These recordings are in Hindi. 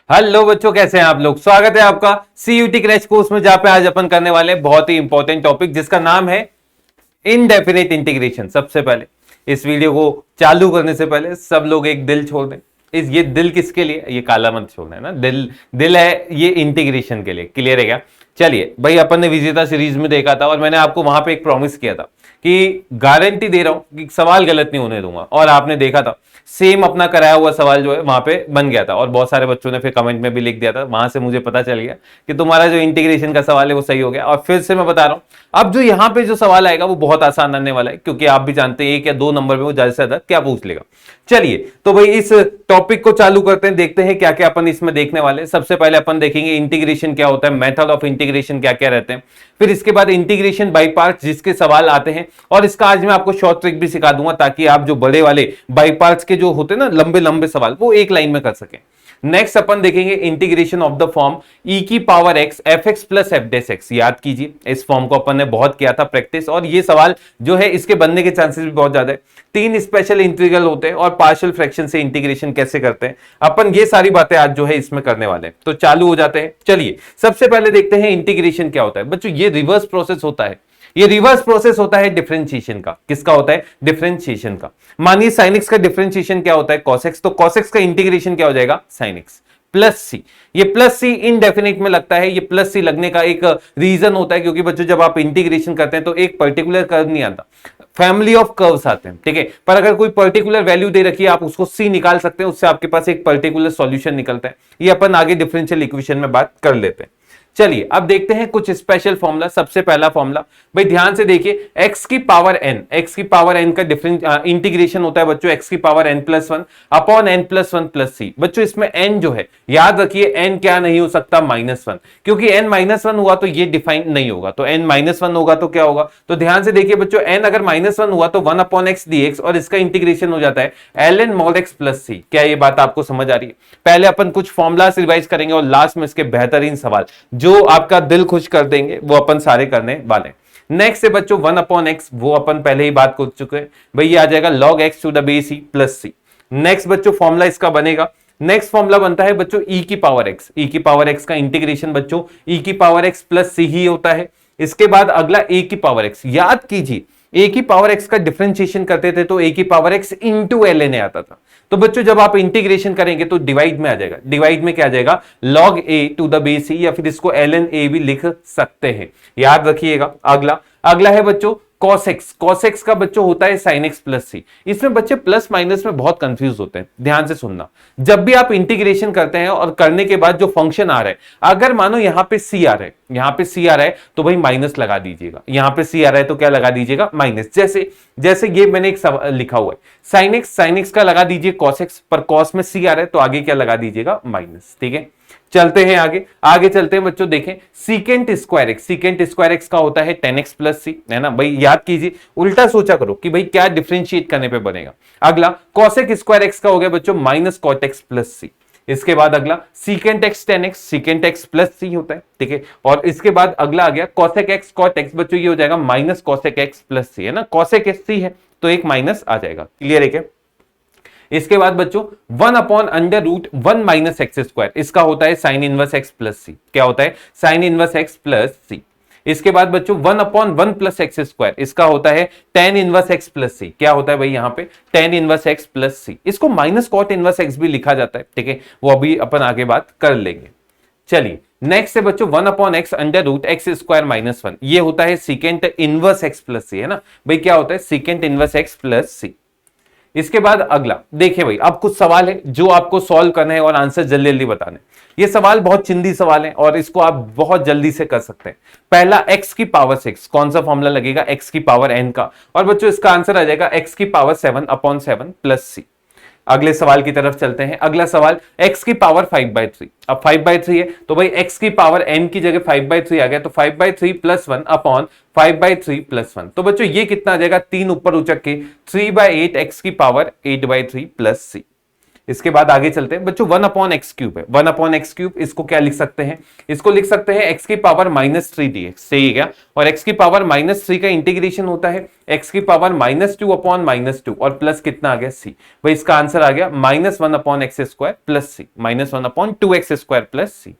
हेलो बच्चों, कैसे हैं आप लोग। स्वागत है आपका सीयूटी क्रैश कोर्स में, जहां पे आज अपन करने वाले हैं बहुत ही इंपॉर्टेंट टॉपिक जिसका नाम है इनडेफिनिट इंटीग्रेशन। सबसे पहले इस वीडियो को चालू करने से पहले सब लोग एक दिल छोड़ दें। ये दिल किसके लिए? ये काला मत छोड़ना है ना, दिल दिल है ये इंटीग्रेशन के लिए। क्लियर है क्या? चलिए भाई, अपन ने विजेता सीरीज में देखा था और मैंने आपको वहां पे एक प्रॉमिस किया था कि गारंटी दे रहा हूं कि सवाल गलत नहीं होने दूंगा, और आपने देखा था सेम अपना कराया हुआ सवाल जो है वहां पे बन गया था। और बहुत सारे बच्चों ने फिर कमेंट में भी लिख दिया था, वहां से मुझे पता चल गया कि तुम्हारा जो इंटीग्रेशन का सवाल है वो सही हो गया। और फिर से मैं बता रहा हूं, अब जो यहाँ पे जो सवाल आएगा वो बहुत आसान आने वाला है, क्योंकि आप भी जानते हैं 1 या 2 नंबर में वो ज्यादा से ज्यादा क्या पूछ लेगा। चलिए तो भाई इस टॉपिक को चालू करते हैं, देखते हैं क्या क्या अपन इसमें देखने वाले हैं। सबसे पहले अपन देखेंगे इंटीग्रेशन क्या होता है, मेथड ऑफ इंटीग्रेशन क्या क्या रहते हैं। फिर इसके बाद इंटीग्रेशन बाय पार्ट्स जिसके सवाल आते हैं, और इसका आज मैं आपको शॉर्ट ट्रिक भी सिखा दूंगा ताकि आप जो बड़े वाले बाय पार्ट्स के जो होते हैं ना लंबे लंबे सवाल, वो एक लाइन में कर सकें। नेक्स्ट अपन देखेंगे integration of the form e की power x f x plus f dash x. याद कीजिए, इस फॉर्म को अपन ने बहुत किया था प्रैक्टिस, और ये सवाल जो है इसके बनने के चांसेस भी बहुत ज्यादा है। 3 स्पेशल इंटीग्रल होते हैं और पार्शियल फ्रैक्शन से इंटीग्रेशन कैसे करते हैं, अपन ये सारी बातें आज जो है इसमें करने वाले हैं। तो चालू हो जाते हैं। चलिए सबसे पहले देखते हैं इंटीग्रेशन क्या होता है। बच्चों ये रिवर्स प्रोसेस होता है, ये रिवर्स प्रोसेस होता है डिफरेंशिएशन का। किसका होता है? डिफरेंशिएशन का। मानिए sin x का डिफरेंशिएशन क्या होता है? cos x। तो cos x का इंटीग्रेशन क्या हो जाएगा? sin x प्लस सी। ये प्लस सी इनडेफिनिट में लगता है। ये प्लस सी लगने का एक रीजन होता है, क्योंकि बच्चों जब आप इंटीग्रेशन करते हैं तो एक पर्टिकुलर कर्व नहीं आता, फैमिली ऑफ कर्व्स आते हैं, ठीक है। पर अगर कोई पर्टिकुलर वैल्यू दे रखी है, आप उसको सी निकाल सकते हैं, उससे आपके पास एक पर्टिकुलर सॉल्यूशन निकलता है। ये अपन आगे डिफरेंशियल इक्वेशन में बात कर लेते हैं। चलिए अब देखते हैं कुछ स्पेशल फॉर्मूला। सबसे पहला फॉर्मूला भाई ध्यान से देखिए, x की पावर n का डिफरेंट इंटीग्रेशन होता है बच्चों x की power n+1 upon n+1 plus सी। बच्चों इसमें n जो है, याद रखिए n क्या नहीं हो सकता? -1, क्योंकि n-1 हुआ तो ये डिफाइन नहीं होगा। तो n-1 होगा तो क्या होगा? तो ध्यान से देखिए बच्चों, n अगर -1 हुआ तो 1/x dx, और इसका इंटीग्रेशन हो जाता है ln mod x प्लस सी। क्या ये बात आपको समझ आ रही है? पहले अपन कुछ फॉर्मूला रिवाइज करेंगे और लास्ट में इसके बेहतरीन सवाल जो आपका दिल खुश कर देंगे वो अपन सारे करने वाले। नेक्स्ट है बच्चों 1/x, वो अपन पहले ही बात कर चुके हैं भाई, ये आ जाएगा log x to the base e plus C. Next बच्चों फॉर्मूला इसका बनेगा, नेक्स्ट फॉर्मूला बनता है बच्चों e की पावर x का इंटीग्रेशन बच्चों e की पावर x प्लस सी ही होता है। इसके बाद अगला a की पावर x, याद कीजिए a की पावर x का डिफरेंशिएशन करते थे तो a की पावर x इंटू ln आता था। तो बच्चों जब आप इंटीग्रेशन करेंगे तो डिवाइड में आ जाएगा। डिवाइड में क्या आ जाएगा? log a to the base e, या फिर इसको ln a भी लिख सकते हैं, याद रखिएगा। अगला है बच्चों cos x का बच्चों होता है sin x प्लस सी। इसमें बच्चे प्लस माइनस में बहुत कंफ्यूज होते हैं, ध्यान से सुनना। जब भी आप इंटीग्रेशन करते हैं और करने के बाद जो फंक्शन आ रहा है, अगर मानो यहां पे c आ रहा है, यहां पे c आ रहा है तो भाई माइनस लगा दीजिएगा। यहां पे c आ रहा है तो क्या लगा दीजिएगा? माइनस। जैसे ये मैंने एक लिखा हुआ है sin x का लगा दीजिए cos x, पर cos में c आ रहा है तो आगे क्या लगा दीजिएगा? माइनस। ठीक है, चलते हैं आगे चलते हैं बच्चों। देखें सीकेंट स्क्वायर एक्स का होता है 10x प्लस सी, है ना भाई। याद कीजिए, उल्टा सोचा करो कि भाई क्या डिफरेंशिएट करने पे बनेगा। अगला cosec स्क्वायर एक्स का हो गया बच्चों minus cot x plus c. इसके बाद अगला secant x 10x, secant x plus c होता है, ठीक है। और इसके बाद अगला आ गया cosec एक्स कॉट एक्स, बच्चों ये हो जाएगा माइनस cosec एक्स प्लस सी, है ना। cosec एक्स सी है तो एक माइनस आ जाएगा। क्लियर है क्या? इसके बाद बच्चों 1/√1 माइनस एक्स स्क्वायर, इसका होता है साइन इनवर्स एक्स प्लस सी। क्या होता है? Sine inverse x plus c. इसके बाद बच्चों 1/1 प्लस एक्स स्क्वायर, इसका होता है टेन इनवर्स एक्स प्लस सी। क्या होता है भाई? यहां पे टेन इनवर्स एक्स प्लस सी। इसको माइनस कॉट इनवर्स एक्स भी लिखा जाता है, ठीक है, वो अभी अपन आगे बात कर लेंगे। चलिए नेक्स्ट है बच्चों 1/x√x² - 1, ये होता है सीकेंट इनवर्स एक्स प्लस सी, है ना भाई। क्या होता है? Secant inverse x plus c. इसके बाद अगला देखिए भाई, अब कुछ सवाल है जो आपको सॉल्व करना है और आंसर जल्दी जल्दी बताने। ये सवाल बहुत चिंदी सवाल है और इसको आप बहुत जल्दी से कर सकते हैं। पहला x की पावर 6, कौन सा फॉर्मूला लगेगा? x की पावर n का, और बच्चों इसका आंसर आ जाएगा x की पावर 7/7 प्लस सी। अगले सवाल की तरफ चलते हैं। अगला सवाल x की पावर 5/3। अब 5/3 है तो भाई x की पावर n की जगह 5/3 आ गया, तो 5/3 + 1 अपॉन 5/3 + 1। तो बच्चों ये कितना आ जाएगा? 3 ऊपर उचक के 3/8 x की पावर 8/3 प्लस सी। इसके बाद आगे चलते हैं बच्चों, 1/x³ है, 1/x³, इसको क्या लिख सकते हैं, इसको लिख सकते हैं x की पावर -3 dx, सही है क्या। और x की पावर -3 का इंटीग्रेशन होता है x की पावर -2/-2 और प्लस कितना आ गया c, भाई इसका आंसर आ गया -1/x² plus c, -1/2x² plus c।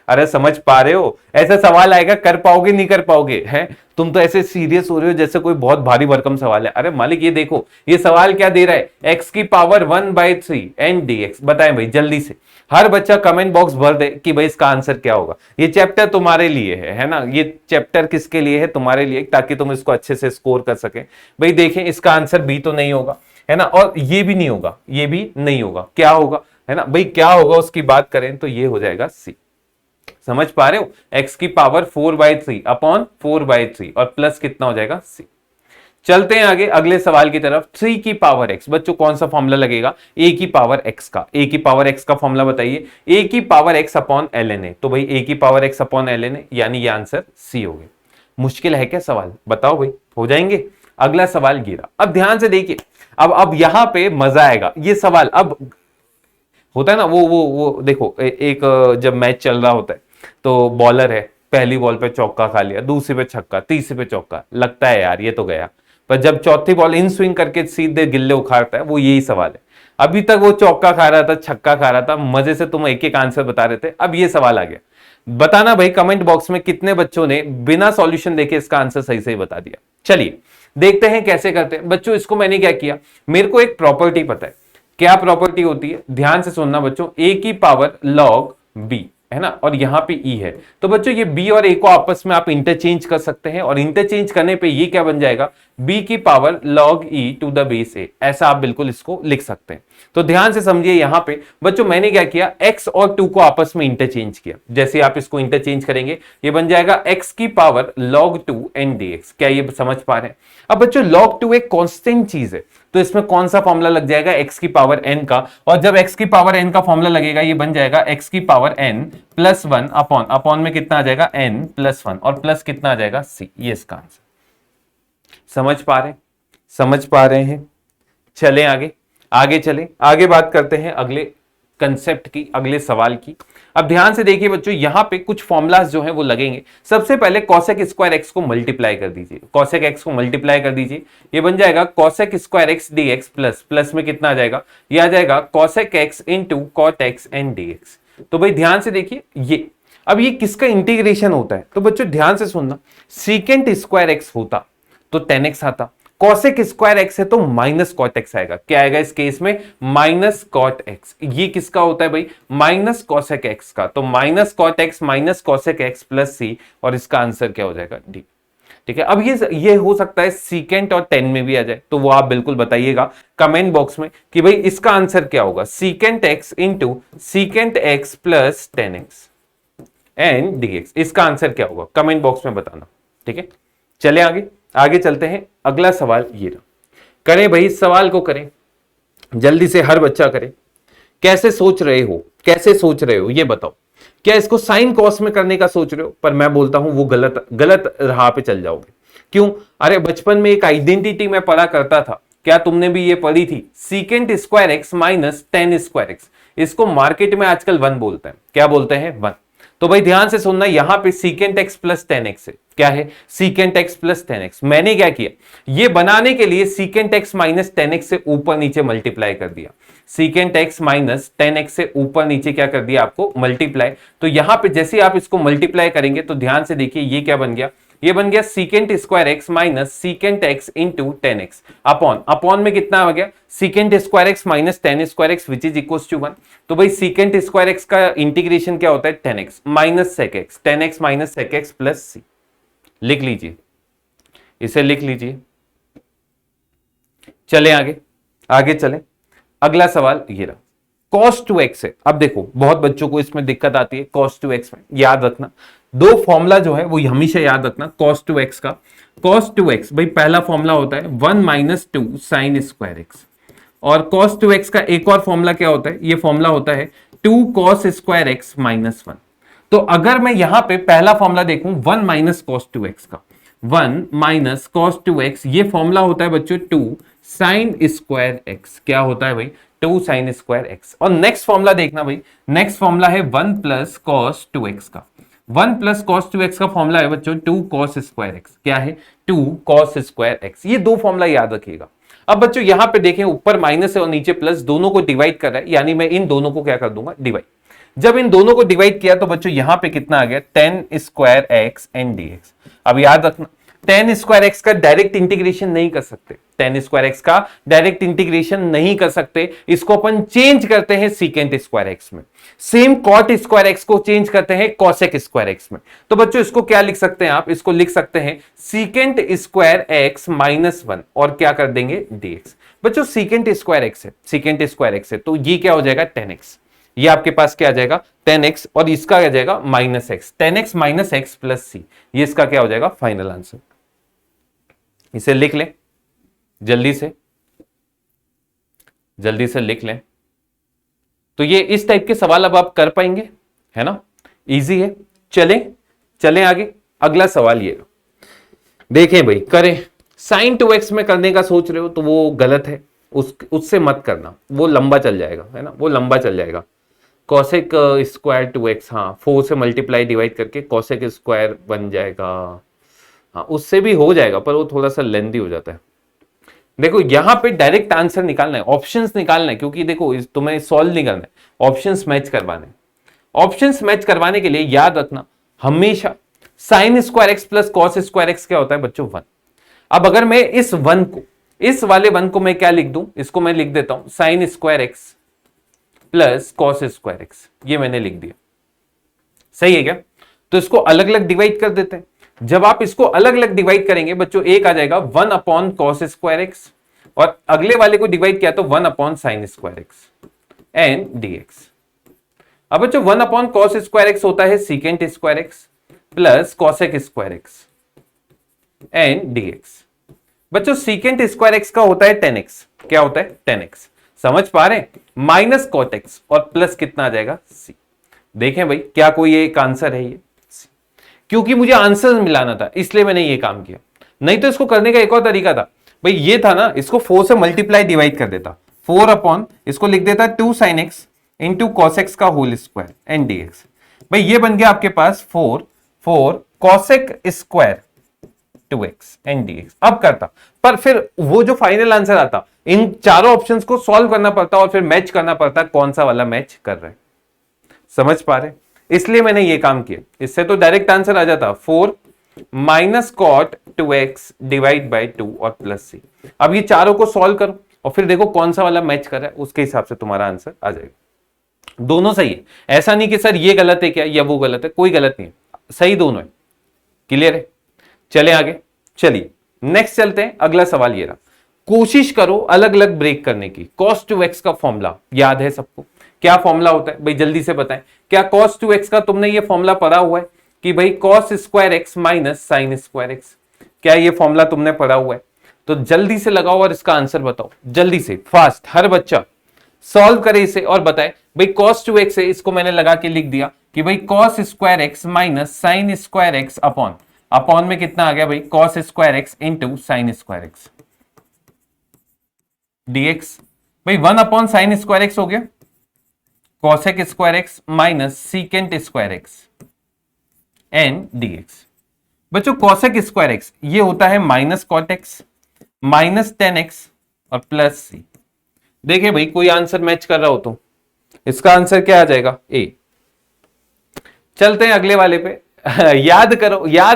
अरे समझ पा रहे हो, ऐसा सवाल आएगा, कर पाओगे नहीं कर पाओगे, है तुम तो ऐसे सीरियस हो रहे हो जैसे कोई बहुत भारी भरकम सवाल है। अरे मालिक ये देखो, ये सवाल क्या दे रहा है, x की पावर 1/3 n dx। बताएं भाई जल्दी से, हर बच्चा कमेंट बॉक्स भर दे कि भाई इसका आंसर क्या होगा। ये चैप्टर तुम्हारे लिए है ना, ये चैप्टर किसके लिए है, तुम्हारे लिए, ताकि तुम इसको अच्छे से स्कोर कर सके। भाई देखें, इसका आंसर बी तो नहीं होगा, है ना, और ये भी नहीं होगा, ये भी नहीं होगा, क्या होगा, है ना भाई, क्या होगा उसकी बात करें तो ये हो जाएगा सी। समझ पा रहे हो, x की पावर 4/3/4/3 और प्लस कितना हो जाएगा c। चलते हैं आगे अगले सवाल की तरफ, 3 की पावर x। बच्चों कौन सा फॉर्मूला लगेगा, a की पावर x का, a की पावर x का फॉर्मूला बताइए, a की पावर x अपॉन ln। तो भाई a की पावर x अपॉन ln, यानी ये आंसर c हो गया। मुश्किल है क्या सवाल, बताओ भाई, हो जाएंगे। अगला सवाल गिरा, अब ध्यान से देखिए, अब यहां पे मजा आएगा। ये सवाल अब होता है ना, वो देखो, एक जब मैच चल रहा होता है तो बॉलर है, पहली बॉल पे चौका खा लिया, दूसरी पे छक्का, तीसरी पे चौका, लगता है यार ये तो गया, पर जब चौथी बॉल इन स्विंग करके सीधे गिल्ले उखाड़ता है, वो यही सवाल है। अभी तक वो चौका खा रहा था, छक्का खा रहा था, मजे से तुम एक एक आंसर बता रहे थे, अब ये सवाल आ गया। बताना भाई कमेंट बॉक्स में कितने बच्चों ने बिना सॉल्यूशन देखे इसका आंसर सही सही बता दिया। चलिए देखते हैं कैसे करते हैं बच्चों। इसको मैंने क्या किया, मेरे को एक प्रॉपर्टी पता है, क्या प्रॉपर्टी होती है, ध्यान से सुनना बच्चों, a की पावर log b, है ना, और यहां पे e है, तो बच्चों ये b और a को आपस में आप इंटरचेंज कर सकते हैं, और इंटरचेंज करने पे ये क्या बन जाएगा, b की power log e to the base a, ऐसा आप बिल्कुल इसको लिख सकते हैं। तो ध्यान से समझिए, यहां पे बच्चों मैंने क्या किया, x और 2 को आपस में इंटरचेंज किया। जैसे आप इसको इंटरचेंज करेंगे ये बन जाएगा x की पावर log 2 n dx। क्या ये समझ पा रहे हैं। अब बच्चों log 2 एक कांस्टेंट चीज है, तो इसमें कौन सा फॉर्मूला लग जाएगा, x की पावर n का, और जब x की पावर n का फॉर्मूला लगेगा ये बन जाएगा x की पावर n प्लस 1 अपॉन में कितना आ जाएगा n प्लस 1 और प्लस कितना आ जाएगा c। ये इसका आंसर। समझ पा रहे हैं, समझ पा रहे हैं। चलें आगे चलें, आगे बात करते हैं अगले कंसेप्ट की, अगले सवाल की। अब ध्यान से देखिए बच्चों, यहां पे कुछ फॉर्मुलाज जो हैं वो लगेंगे। सबसे पहले cosec स्क्वायर x को मल्टीप्लाई कर दीजिए, cosec x को मल्टीप्लाई कर दीजिए, ये बन जाएगा cosec square x dx plus में कितना आ जाएगा, ये आ जाएगा cosec x into cot x n dx। तो भाई ध्यान से देखिए, ये अब ये किसका इंटीग्रेशन होता है, तो बच्चों ध्यान से सुनना, सीकेंट स्क्वायर x होता तो 10x आता, cosec स्क्वायर x है तो माइनस कॉट एक्स आएगा। क्या आएगा इस केस में, माइनस कॉट एक्स। ये किसका होता है भाई, माइनस cosec x का, तो minus cot x minus cosec x plus c, और इसका आंसर क्या हो जाएगा, डी। ठीक है, अब ये हो सकता है सीकेंट और 10 में भी आ जाए, तो वो आप बिल्कुल बताइएगा कमेंट बॉक्स में कि भाई इसका आंसर क्या होगा, secant x into secant x plus 10x and dx। इसका आंसर क्या होगा कमेंट बॉक्स में बताना। ठीक है, चले आगे चलते हैं। अगला सवाल ये रहा, करें भाई इस सवाल को करें जल्दी से, हर बच्चा करे। कैसे सोच रहे हो ये बताओ, क्या इसको साइन कॉस में करने का सोच रहे हो, पर मैं बोलता हूं वो गलत राह पे चल जाओगे। क्यों, अरे बचपन में एक आइडेंटिटी में पढ़ा करता था, क्या तुमने भी ये पढ़ी थी, secant square x minus ten square x. इसको मार्केट में आजकल 1 बोलते हैं, क्या बोलते हैं, 1। तो भाई ध्यान से सुनना, यहां पे सीकेंट एक्स प्लस 10x है, क्या है, सीकेंट एक्स प्लस 10x। मैंने क्या किया, ये बनाने के लिए सीकेंट एक्स माइनस 10x से ऊपर नीचे मल्टीप्लाई कर दिया, सीकेंट एक्स माइनस 10x से ऊपर नीचे क्या कर दिया आपको, मल्टीप्लाई। तो यहां पे जैसे आप इसको मल्टीप्लाई करेंगे तो ध्यान से देखिए ये क्या बन गया, ये बन गया secant square x minus secant x into 10x upon में कितना आ गया, secant square x minus 10 square x which is equals to 1। तो भाई सीकेंट स्क्वायर एक्स का इंटीग्रेशन क्या होता है, 10x minus sec x, 10x minus sec x plus c. लिख लीजिए, इसे लिख लीजिए। चले आगे चले। अगला सवाल ये रहा, cos 2x है। अब देखो बहुत बच्चों को इसमें दिक्कत आती है cos 2x में, याद रखना 2 फॉर्मूला जो है वो हमेशा याद रखना। cos 2x का, cos 2x भाई पहला फॉर्मूला होता है 1 माइनस 2 साइन स्क्वायर एक्स, और cos 2x का एक और फॉर्मूला क्या होता है, ये फॉर्मूला होता है 2 cos स्क्वायर एक्स माइनस 1। तो अगर मैं यहां पे पहला फॉर्मूला देखूं 1 माइनस cos 2x का, 1 माइनस cos 2x, ये फॉर्मूला होता है बच्चों 2 साइन स्क्वायर एक्स क्या होता है भाई, 2 साइन स्क्वायर एक्स। और नेक्स्ट फॉर्मूला देखना भाई, नेक्स्ट फॉर्मूला है 1 प्लस कॉस 2x का। 1 प्लस कॉस 2x का फॉर्मूला है बच्चों 2 कॉस स्क्वायर एक्स। क्या है, 2 कॉस स्क्वायर एक्स। ये दो फॉर्मूला याद रखिएगा। अब बच्चों यहां पे देखें, ऊपर माइनस है और नीचे प्लस, दोनों को डिवाइड कर रहा है, यानी मैं इन दोनों को क्या कर दूंगा, डिवाइड। जब इन दोनों को डिवाइड किया तो बच्चों यहां पे कितना आ गया, 10 स्क्वायर एक्स एन डीएक्स। अब याद रखना 10 स्क्वायर एक्स का डायरेक्ट इंटीग्रेशन नहीं कर सकते, 10 स्क्वायर एक्स का डायरेक्ट इंटीग्रेशन नहीं कर सकते, इसको अपन चेंज करते हैं सीकेंट स्क्वायर एक्स में। सेम कॉट स्क्वायर एक्स को चेंज करते हैं कॉसेक स्क्वायर एक्स में। तो बच्चों इसको क्या लिख सकते हैं आप, इसको लिख सकते हैं सीकेंट स्क्वायर एक्स माइनस 1 और क्या कर देंगे, डीएक्स। बच्चों सीकेंट स्क्वायर एक्स है, सीकेंट स्क्वायर एक्स है, तो ये क्या हो जाएगा, 10x। ये आपके पास क्या आ जाएगा, 10x, और इसका क्या जाएगा, minus x, 10x minus x plus सी। ये इसका क्या हो जाएगा, फाइनल आंसर। इसे लिख लें जल्दी से, जल्दी से लिख लें। तो ये इस टाइप के सवाल अब आप कर पाएंगे, है ना, इजी है। चलें आगे। अगला सवाल ये देखें भाई, करें। साइन 2x में करने का सोच रहे हो तो वो गलत है, उससे मत करना, वो लंबा चल जाएगा, है ना, वो लंबा चल जाएगा। कॉसेक स्क्वायर 2x, हाँ 4 से मल्टीप्लाई डिवाइड करके कॉसेक स्क्वायर बन जाएगा, हाँ उससे भी हो जाएगा, पर वो थोड़ा सा लेंथी हो जाता है। देखो यहां पे डायरेक्ट आंसर निकालना है, ऑप्शंस निकालना है, क्योंकि देखो तुम्हें सॉल्व नहीं करना है, ऑप्शंस मैच करवाने। ऑप्शंस मैच करवाने के लिए याद रखना हमेशा sign square x plus cos square x क्या होता है बच्चों, 1। अब अगर मैं इस 1 को, इस वाले 1 को मैं क्या लिख दूं, इसको मैं लिख देता हूं sign square x plus cos square x, ये मैंने लिख दिया, सही है क्या। तो इसको अलग अलग डिवाइड कर देते हैं। जब आप इसको अलग अलग डिवाइड करेंगे बच्चों, एक आ जाएगा 1 अपॉन कॉस स्क्वायर एक्स, और अगले वाले को डिवाइड किया तो 1 upon sine square x and dx. अब बच्चों 1 अपॉन कॉस स्क्वायर एक्स होता है secant square x plus cosec square x and dx. बच्चों सीकेंट स्क्वायर एक्स का होता है 10x, क्या होता है 10x, समझ पा रहे हैं, माइनस कॉट एक्स और प्लस कितना आ जाएगा c। देखें भाई क्या कोई एक आंसर है ये, क्योंकि मुझे आंसर मिलाना था इसलिए मैंने ये काम किया, नहीं तो इसको करने का एक और तरीका था भाई, ये था ना, इसको 4 से मल्टीप्लाई डिवाइड कर देता, 4 अपॉन इसको लिख देता 2 sine x into cos x का होल स्क्वायर एन डीएक्स। भाई ये बन गया आपके पास 4 cosec square 2x and dx. अब करता, पर फिर वो जो फाइनल आंसर आता, इन चारों ऑप्शंस को सॉल्व करना पड़ता और फिर मैच करना पड़ता कौन सा वाला मैच कर रहा है, समझ पा रहे, इसलिए मैंने ये काम किया। इससे तो डायरेक्ट आंसर आ जाता 4 minus cot 2x divide by 2 और प्लस सी। अब ये चारों को सॉल्व करो और फिर देखो कौन सा वाला मैच कर रहा है, उसके हिसाब से तुम्हारा आंसर आ जाएगा। दोनों सही है, ऐसा नहीं कि सर ये गलत है क्या या वो गलत है, कोई गलत नहीं है, सही दोनों है। क्लियर है, चले आगे। चलिए नेक्स्ट चलते हैं, अगला सवाल ये रहा, कोशिश करो अलग अलग ब्रेक करने की। cos 2x का फॉर्मूला याद है सबको, क्या फॉर्मूला होता है भाई, जल्दी से बताएं। क्या cos 2x का तुमने ये फॉर्मूला पढ़ा हुआ है कि भाई cos square x minus sign square x, क्या ये फॉर्मूला तुमने पढ़ा हुआ है? तो जल्दी से लगाओ और इसका आंसर बताओ, जल्दी से, फास्ट, हर बच्चा सॉल्व करे इसे और बताए भाई cos 2x है, इसको मैंने लगा के लिख दिया कि भाई cos square x minus sign square x upon में कितना आ गया भाई, cos square x into sine square x dx। भाई 1 अपॉन साइन स्क्वायर एक्स हो गया, cosec square x minus secant square x and dx। बच्चों cosec स्क्वायर एक्स ये होता है minus cot x minus 10x और प्लस सी। देखिए भाई कोई आंसर मैच कर रहा हो तो इसका आंसर क्या आ जाएगा, ए। चलते हैं अगले वाले पे। याद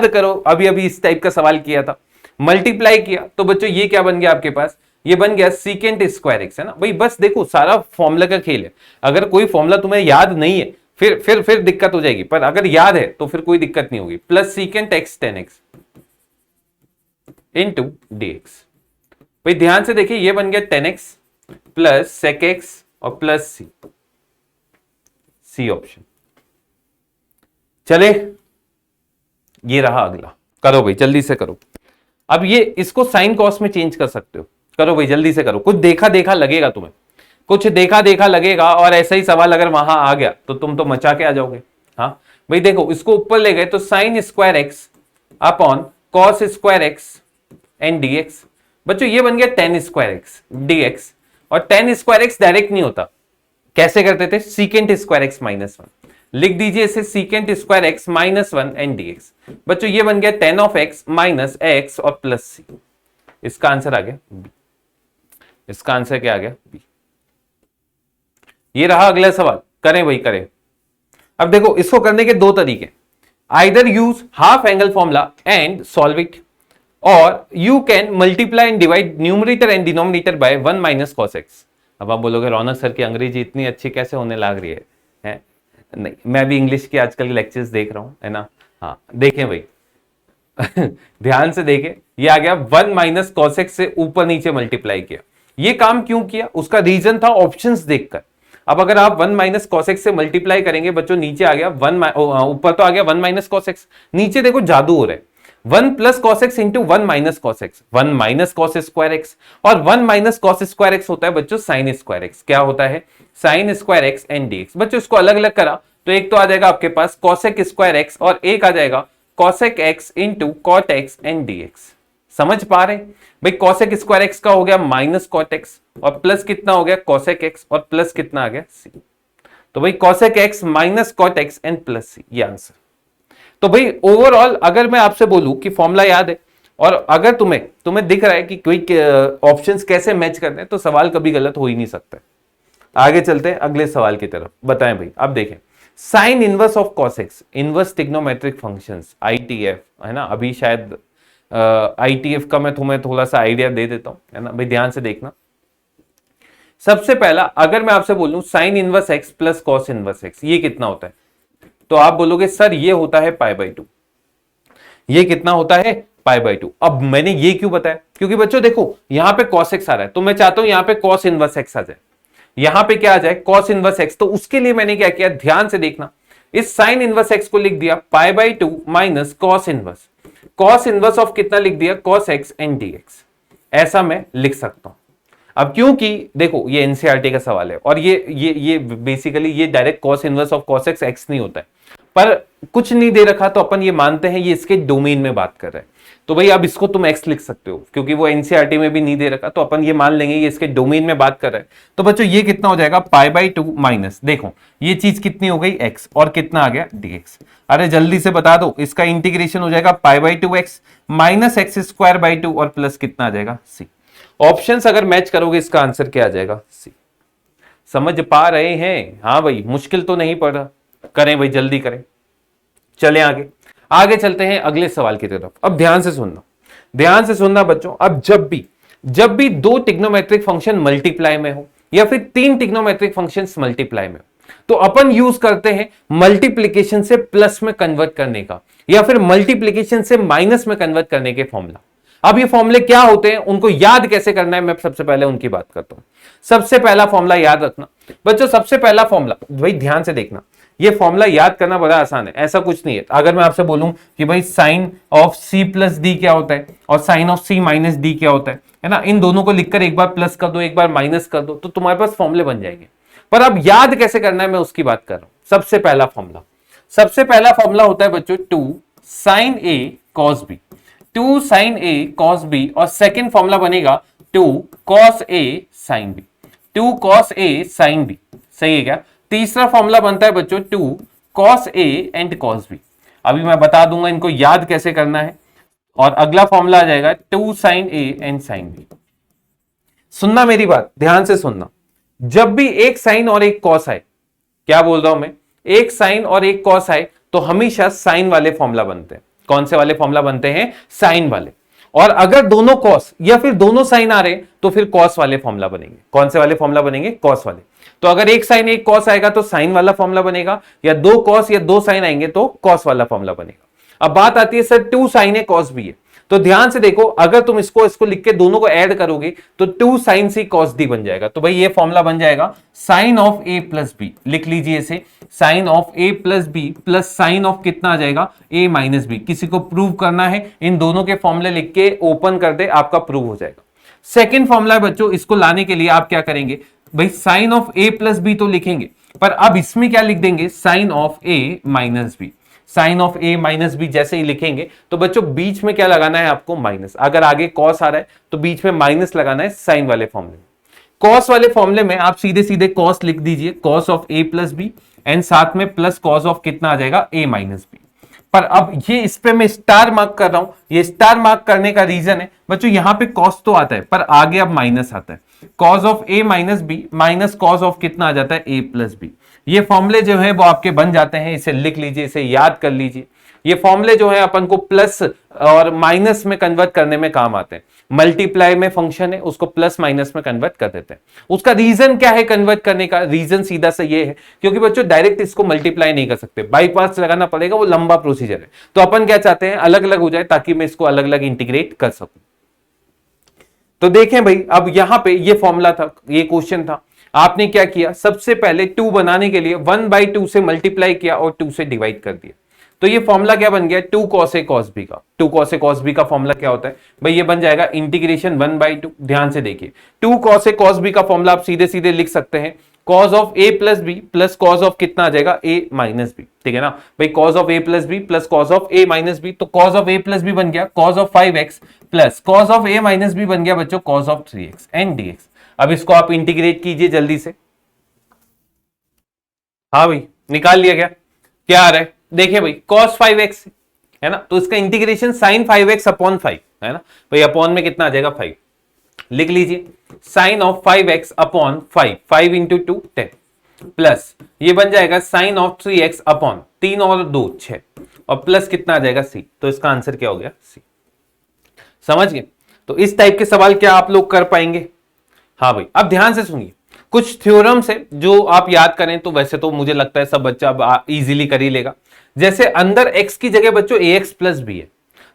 करो अभी अभी इस टाइप का सवाल किया था, मल्टीप्लाई किया तो बच्चों ये क्या बन गया आपके पास, ये बन गया सीकेंट स्क्वायर एक्स, है ना भाई। बस देखो सारा फॉर्मूला का खेल है, अगर कोई फॉर्मूला तुम्हें याद नहीं है फिर दिक्कत हो जाएगी, पर अगर याद है तो फिर कोई दिक्कत नहीं होगी। Plus secant x 10x into dx। भाई ध्यान से देखिए ये बन गया 10x प्लस सेक एक्स और प्लस सी ऑप्शन। चले ये रहा अगला, करो भाई जल्दी से करो। अब ये इसको साइन कॉस में चेंज कर सकते हो, करो भाई जल्दी से करो। कुछ देखा लगेगा तुम्हें, कुछ देखा लगेगा, और ऐसा ही सवाल अगर वहां आ गया तो तुम तो मचा के आ जाओगे। हाँ भाई देखो इसको ऊपर ले गए तो sine square x upon cos square x and dx. बच्चों ये बन गया tan square x d x, और टेन स्क्वायर एक्स डायरेक्ट नहीं होता, कैसे करते थे, secant square x minus one, लिख दीजिए इसे secant square x minus one and d x. बच्चों ये बन गया tan of x minus x और प्लस सी, इसका आंसर आ गया बी। इसका आंसर क्या आ गया, बी। ये रहा अगला सवाल, करें भाई करें। अब देखो इसको करने के दो तरीके, either use half angle formula and solve it, और you can multiply and divide numerator and denominator by one minus cos x. अब आप बोलोगे रौनक सर की अंग्रेजी इतनी अच्छी कैसे होने लग रही है? नहीं, मैं भी इंग्लिश के आजकल के लेक्चर्स देख रहा हूं, है ना। हाँ देखें भाई ध्यान से देखें, ये आ गया वन माइनस कॉस एक्स से ऊपर नीचे मल्टीप्लाई किया। ये काम क्यों किया, उसका रीजन था ऑप्शंस देखकर। अब अगर आप वन माइनस कॉस एक्स से मल्टीप्लाई करेंगे बच्चों, नीचे आ गया ऊपर तो आ गया वन माइनस कॉस एक्स, नीचे देखो जादू हो रहा है, one plus cos x into one minus cos x, one minus cos square x, और one minus cos square x होता है बच्चों साइन स्क्वायर एक्स। क्या होता है, sine square x and d x. बच्चों इसको अलग अलग करा तो एक तो आ जाएगा आपके पास कॉसेक स्क्वायर एक्स, और एक आ जाएगा cosec x into cot x and d x. समझ पा रहे भाई, कॉसेक स्क्वायर एक्स का हो गया माइनस कॉट एक्स, और प्लस कितना हो गया कॉसेक एक्स, और प्लस कितना आ गया सी। तो भाई cosec x minus cot x and plus सी, ये आंसर। तो भाई ओवरऑल अगर मैं आपसे बोलूं कि फॉर्मूला याद है, और अगर तुम्हें दिख रहा है कि कोई ऑप्शंस कैसे मैच करने हैं, तो सवाल कभी गलत हो ही नहीं सकता। आगे चलते हैं अगले सवाल की तरफ, बताएं भाई। अब देखें sine inverse of cos x, inverse trigonometric functions ITF, है ना। अभी शायद आईटीएफ का मैं तुम्हें थोड़ा सा आइडिया दे देता हूं, है ना भाई, ध्यान से देखना। सबसे पहला अगर मैं आपसे बोलूं sine inverse x plus cos inverse x, ये कितना होता है, तो आप बोलोगे सर ये होता है पाई बाई टू। ये कितना होता है, पाई बाई टू। अब मैंने ये क्यों बताया, क्योंकि बच्चों देखो यहां पे कॉस एक्स आ रहा है, तो मैं चाहता हूं यहां पे कॉस इनवर्स एक्स आ जाए, यहां पे क्या आ जाए कॉस इनवर्स एक्स। तो उसके लिए मैंने क्या किया, ध्यान से देखना, इस साइन इनवर्स एक्स को लिख दिया पाई by two minus cos inverse, cos inverse of कितना लिख दिया cos x and d x. ऐसा मैं लिख सकता हूं। अब क्योंकि देखो ये एनसीईआरटी का सवाल है, और ये बेसिकली ये direct cos inverse of cos x x नहीं होता है, पर कुछ नहीं दे रखा तो अपन ये मानते हैं ये इसके डोमेन में बात कर रहा है। तो भाई अब इसको तुम एक्स लिख सकते हो, क्योंकि वो एनसीईआरटी में भी नहीं दे रखा, तो अपन ये मान लेंगे ये इसके डोमेन में बात कर रहा है। तो बच्चों ये कितना हो जाएगा पाई बाई टू माइनस, देखो ये चीज कितनी हो गई एक्स, और कितना आ गया डी एक्स। अरे जल्दी से बता दो, इसका इंटीग्रेशन हो जाएगा पाई by to x minus x square by two, और प्लस कितना आ जाएगा सी। ऑप्शंस अगर मैच करोगे इसका आंसर क्या आ जाएगा सी। समझ पा रहे हैं? हाँ भाई, मुश्किल तो नहीं पड़ रहा, करें भाई जल्दी करें। चले आगे चलते हैं अगले सवाल की तरफ। अब ध्यान से सुनना बच्चों। अब जब भी दो ट्रिग्नोमेट्रिक फंक्शन मल्टीप्लाई में हो, या फिर तीन ट्रिग्नोमेट्रिक फंक्शंस मल्टीप्लाई में हो, तो अपन यूज करते हैं मल्टीप्लीकेशन से प्लस में कन्वर्ट करने का, या फिर मल्टीप्लीकेशन से माइनस में कन्वर्ट करने के फॉर्मूला। अब ये फॉर्मूले क्या होते हैं, उनको याद कैसे करना है, मैं सबसे पहले उनकी बात करता हूं। सबसे पहला फॉर्मूला याद रखना बच्चों, सबसे पहला फॉर्मूला भाई ध्यान से देखना, ये फॉर्मूला याद करना बड़ा आसान है, ऐसा कुछ नहीं है। अगर मैं आपसे बोलूं कि भाई sine of C plus D क्या होता है, और sine of C minus D क्या होता है ना, इन दोनों को लिखकर एक बार प्लस कर दो एक बार माइनस कर दो, तो तुम्हारे पास फॉर्मूले बन जाएंगे। पर अब याद कैसे करना है मैं उसकी बात कर रहा हूं। सबसे पहला फॉर्मूला होता है बच्चों two sine A cos B, two sine A cos B, और सेकेंड फॉर्मूला बनेगा two cos A sine B, two cos A sine B. सही है क्या? तीसरा फॉर्मूला बनता है बच्चों two cos A and cos B. अभी मैं बता दूंगा इनको याद कैसे करना है। और अगला फॉर्मूला आ जाएगा two sine A and sine B. सुनना मेरी बात, ध्यान से सुनना। जब भी एक साइन और एक कॉस आए, क्या बोल रहा हूं मैं, एक साइन और एक कॉस आए, तो हमेशा साइन वाले फॉर्मूला बनते हैं। कौन से वाले फॉर्मूला बनते हैं? साइन वाले। और अगर दोनों कॉस या फिर दोनों साइन आ रहे तो फिर कॉस वाले फॉर्मूला बनेंगे। कौन से वाले फॉर्मूला बनेंगे? कॉस वाले। तो अगर एक साइन एक कॉस आएगा तो साइन वाला फॉर्मूला बनेगा, या दो कॉस या दो साइन आएंगे तो कॉस वाला फॉर्मूला बनेगा। अब बात आती है सर टू साइन है कॉस बी है, तो ध्यान से देखो, अगर तुम इसको लिख के दोनों को ऐड करोगे तो two sine C cos D बन जाएगा। तो भाई ये फॉर्मूला बन जाएगा sine of A plus B, लिख लीजिए इसे, sine of A plus B plus sine of कितना आ जाएगा ए माइनस बी। किसी को प्रूव करना है, इन दोनों के फॉर्मूले लिख के ओपन कर दे, आपका प्रूव हो जाएगा। सेकेंड फॉर्मूला है बच्चों, इसको लाने के लिए आप क्या करेंगे भाई, sine of A plus B तो लिखेंगे, पर अब इसमें क्या लिख देंगे, sine of A minus B. Sine of A minus B जैसे ही लिखेंगे तो बच्चों बीच में क्या लगाना है आपको, माइनस। अगर आगे कॉस आ रहा है तो बीच में माइनस लगाना है साइन वाले फॉर्मूले में। कॉस वाले फॉर्मूले में आप सीधे सीधे कॉस लिख दीजिए, cos of A plus B, and साथ में प्लस कॉस ऑफ कितना आ जाएगा, ए माइनस बी। पर अब ये इस पे मैं स्टार मार्क कर रहा हूं, ये स्टार मार्क करने का रीजन है बच्चों, यहां पे कॉस तो आता है पर आगे अब माइनस आता है। Cos of A minus B minus cos of कितना आ जाता है, ए प्लस बी। ये फॉर्मूले जो है वो आपके बन जाते हैं, इसे लिख लीजिए, इसे याद कर लीजिए। ये फॉर्मूले जो है अपन को प्लस और माइनस में कन्वर्ट करने में काम आते हैं। मल्टीप्लाई में फंक्शन है, उसको प्लस माइनस में कन्वर्ट कर देते हैं। उसका रीजन क्या है कन्वर्ट करने का, रीजन सीधा सा ये है क्योंकि बच्चों डायरेक्ट इसको मल्टीप्लाई नहीं कर सकते, बाईपास लगाना पड़ेगा, वो लंबा प्रोसीजर है। तो अपन क्या चाहते हैं, अलग अलग हो जाए ताकि मैं इसको अलग अलग इंटीग्रेट कर सकूं। तो देखें भाई, अब यहां पे ये फॉर्मूला था, ये क्वेश्चन था, आपने क्या किया, सबसे पहले 2 बनाने के लिए 1/2 से मल्टीप्लाई किया और 2 से डिवाइड कर दिया। तो ये फॉर्मूला क्या बन गया, 2 cos a cos b का। 2 cos a cos b का फॉर्मूला क्या होता है भाई, ये बन जाएगा इंटीग्रेशन 1/2। ध्यान से देखिए, 2 cos a cos b का फॉर्मूला आप सीधे सीधे लिख सकते हैं, cos of a plus B plus cos of कितना आ जाएगा, a माइनस बी। ठीक है ना भाई, cos of a plus B plus cos of a minus B. तो cos of a plus B बन गया cos of 5x plus cos of a minus B बन गया बच्चों cos of 3x and dx। अब इसको आप इंटीग्रेट कीजिए जल्दी से। हाँ भाई, निकाल लिया क्या आ रहा है, देखिए भाई cos 5x है ना, तो इसका इंटीग्रेशन sin 5x अपॉन 5 है ना भाई, अपॉन में कितना आ जाएगा 5, लिख लीजिए sin of 5x upon 5, 5 into 2 10 plus ये बन जाएगा sin ऑफ 3x अपॉन 3 और 2 6 और प्लस कितना आ जाएगा c। तो इसका आंसर क्या हो गया, c। समझ गए। तो इस टाइप के सवाल क्या आप लोग कर पाएंगे। हाँ भाई, अब ध्यान से सुनिए, कुछ थ्योरम्स है जो आप याद करें तो वैसे तो मुझे लगता है सब बच्चा अब इजीली कर ही लेगा। जैसे अंदर x की जगह बच्चों ax प्लस बी है,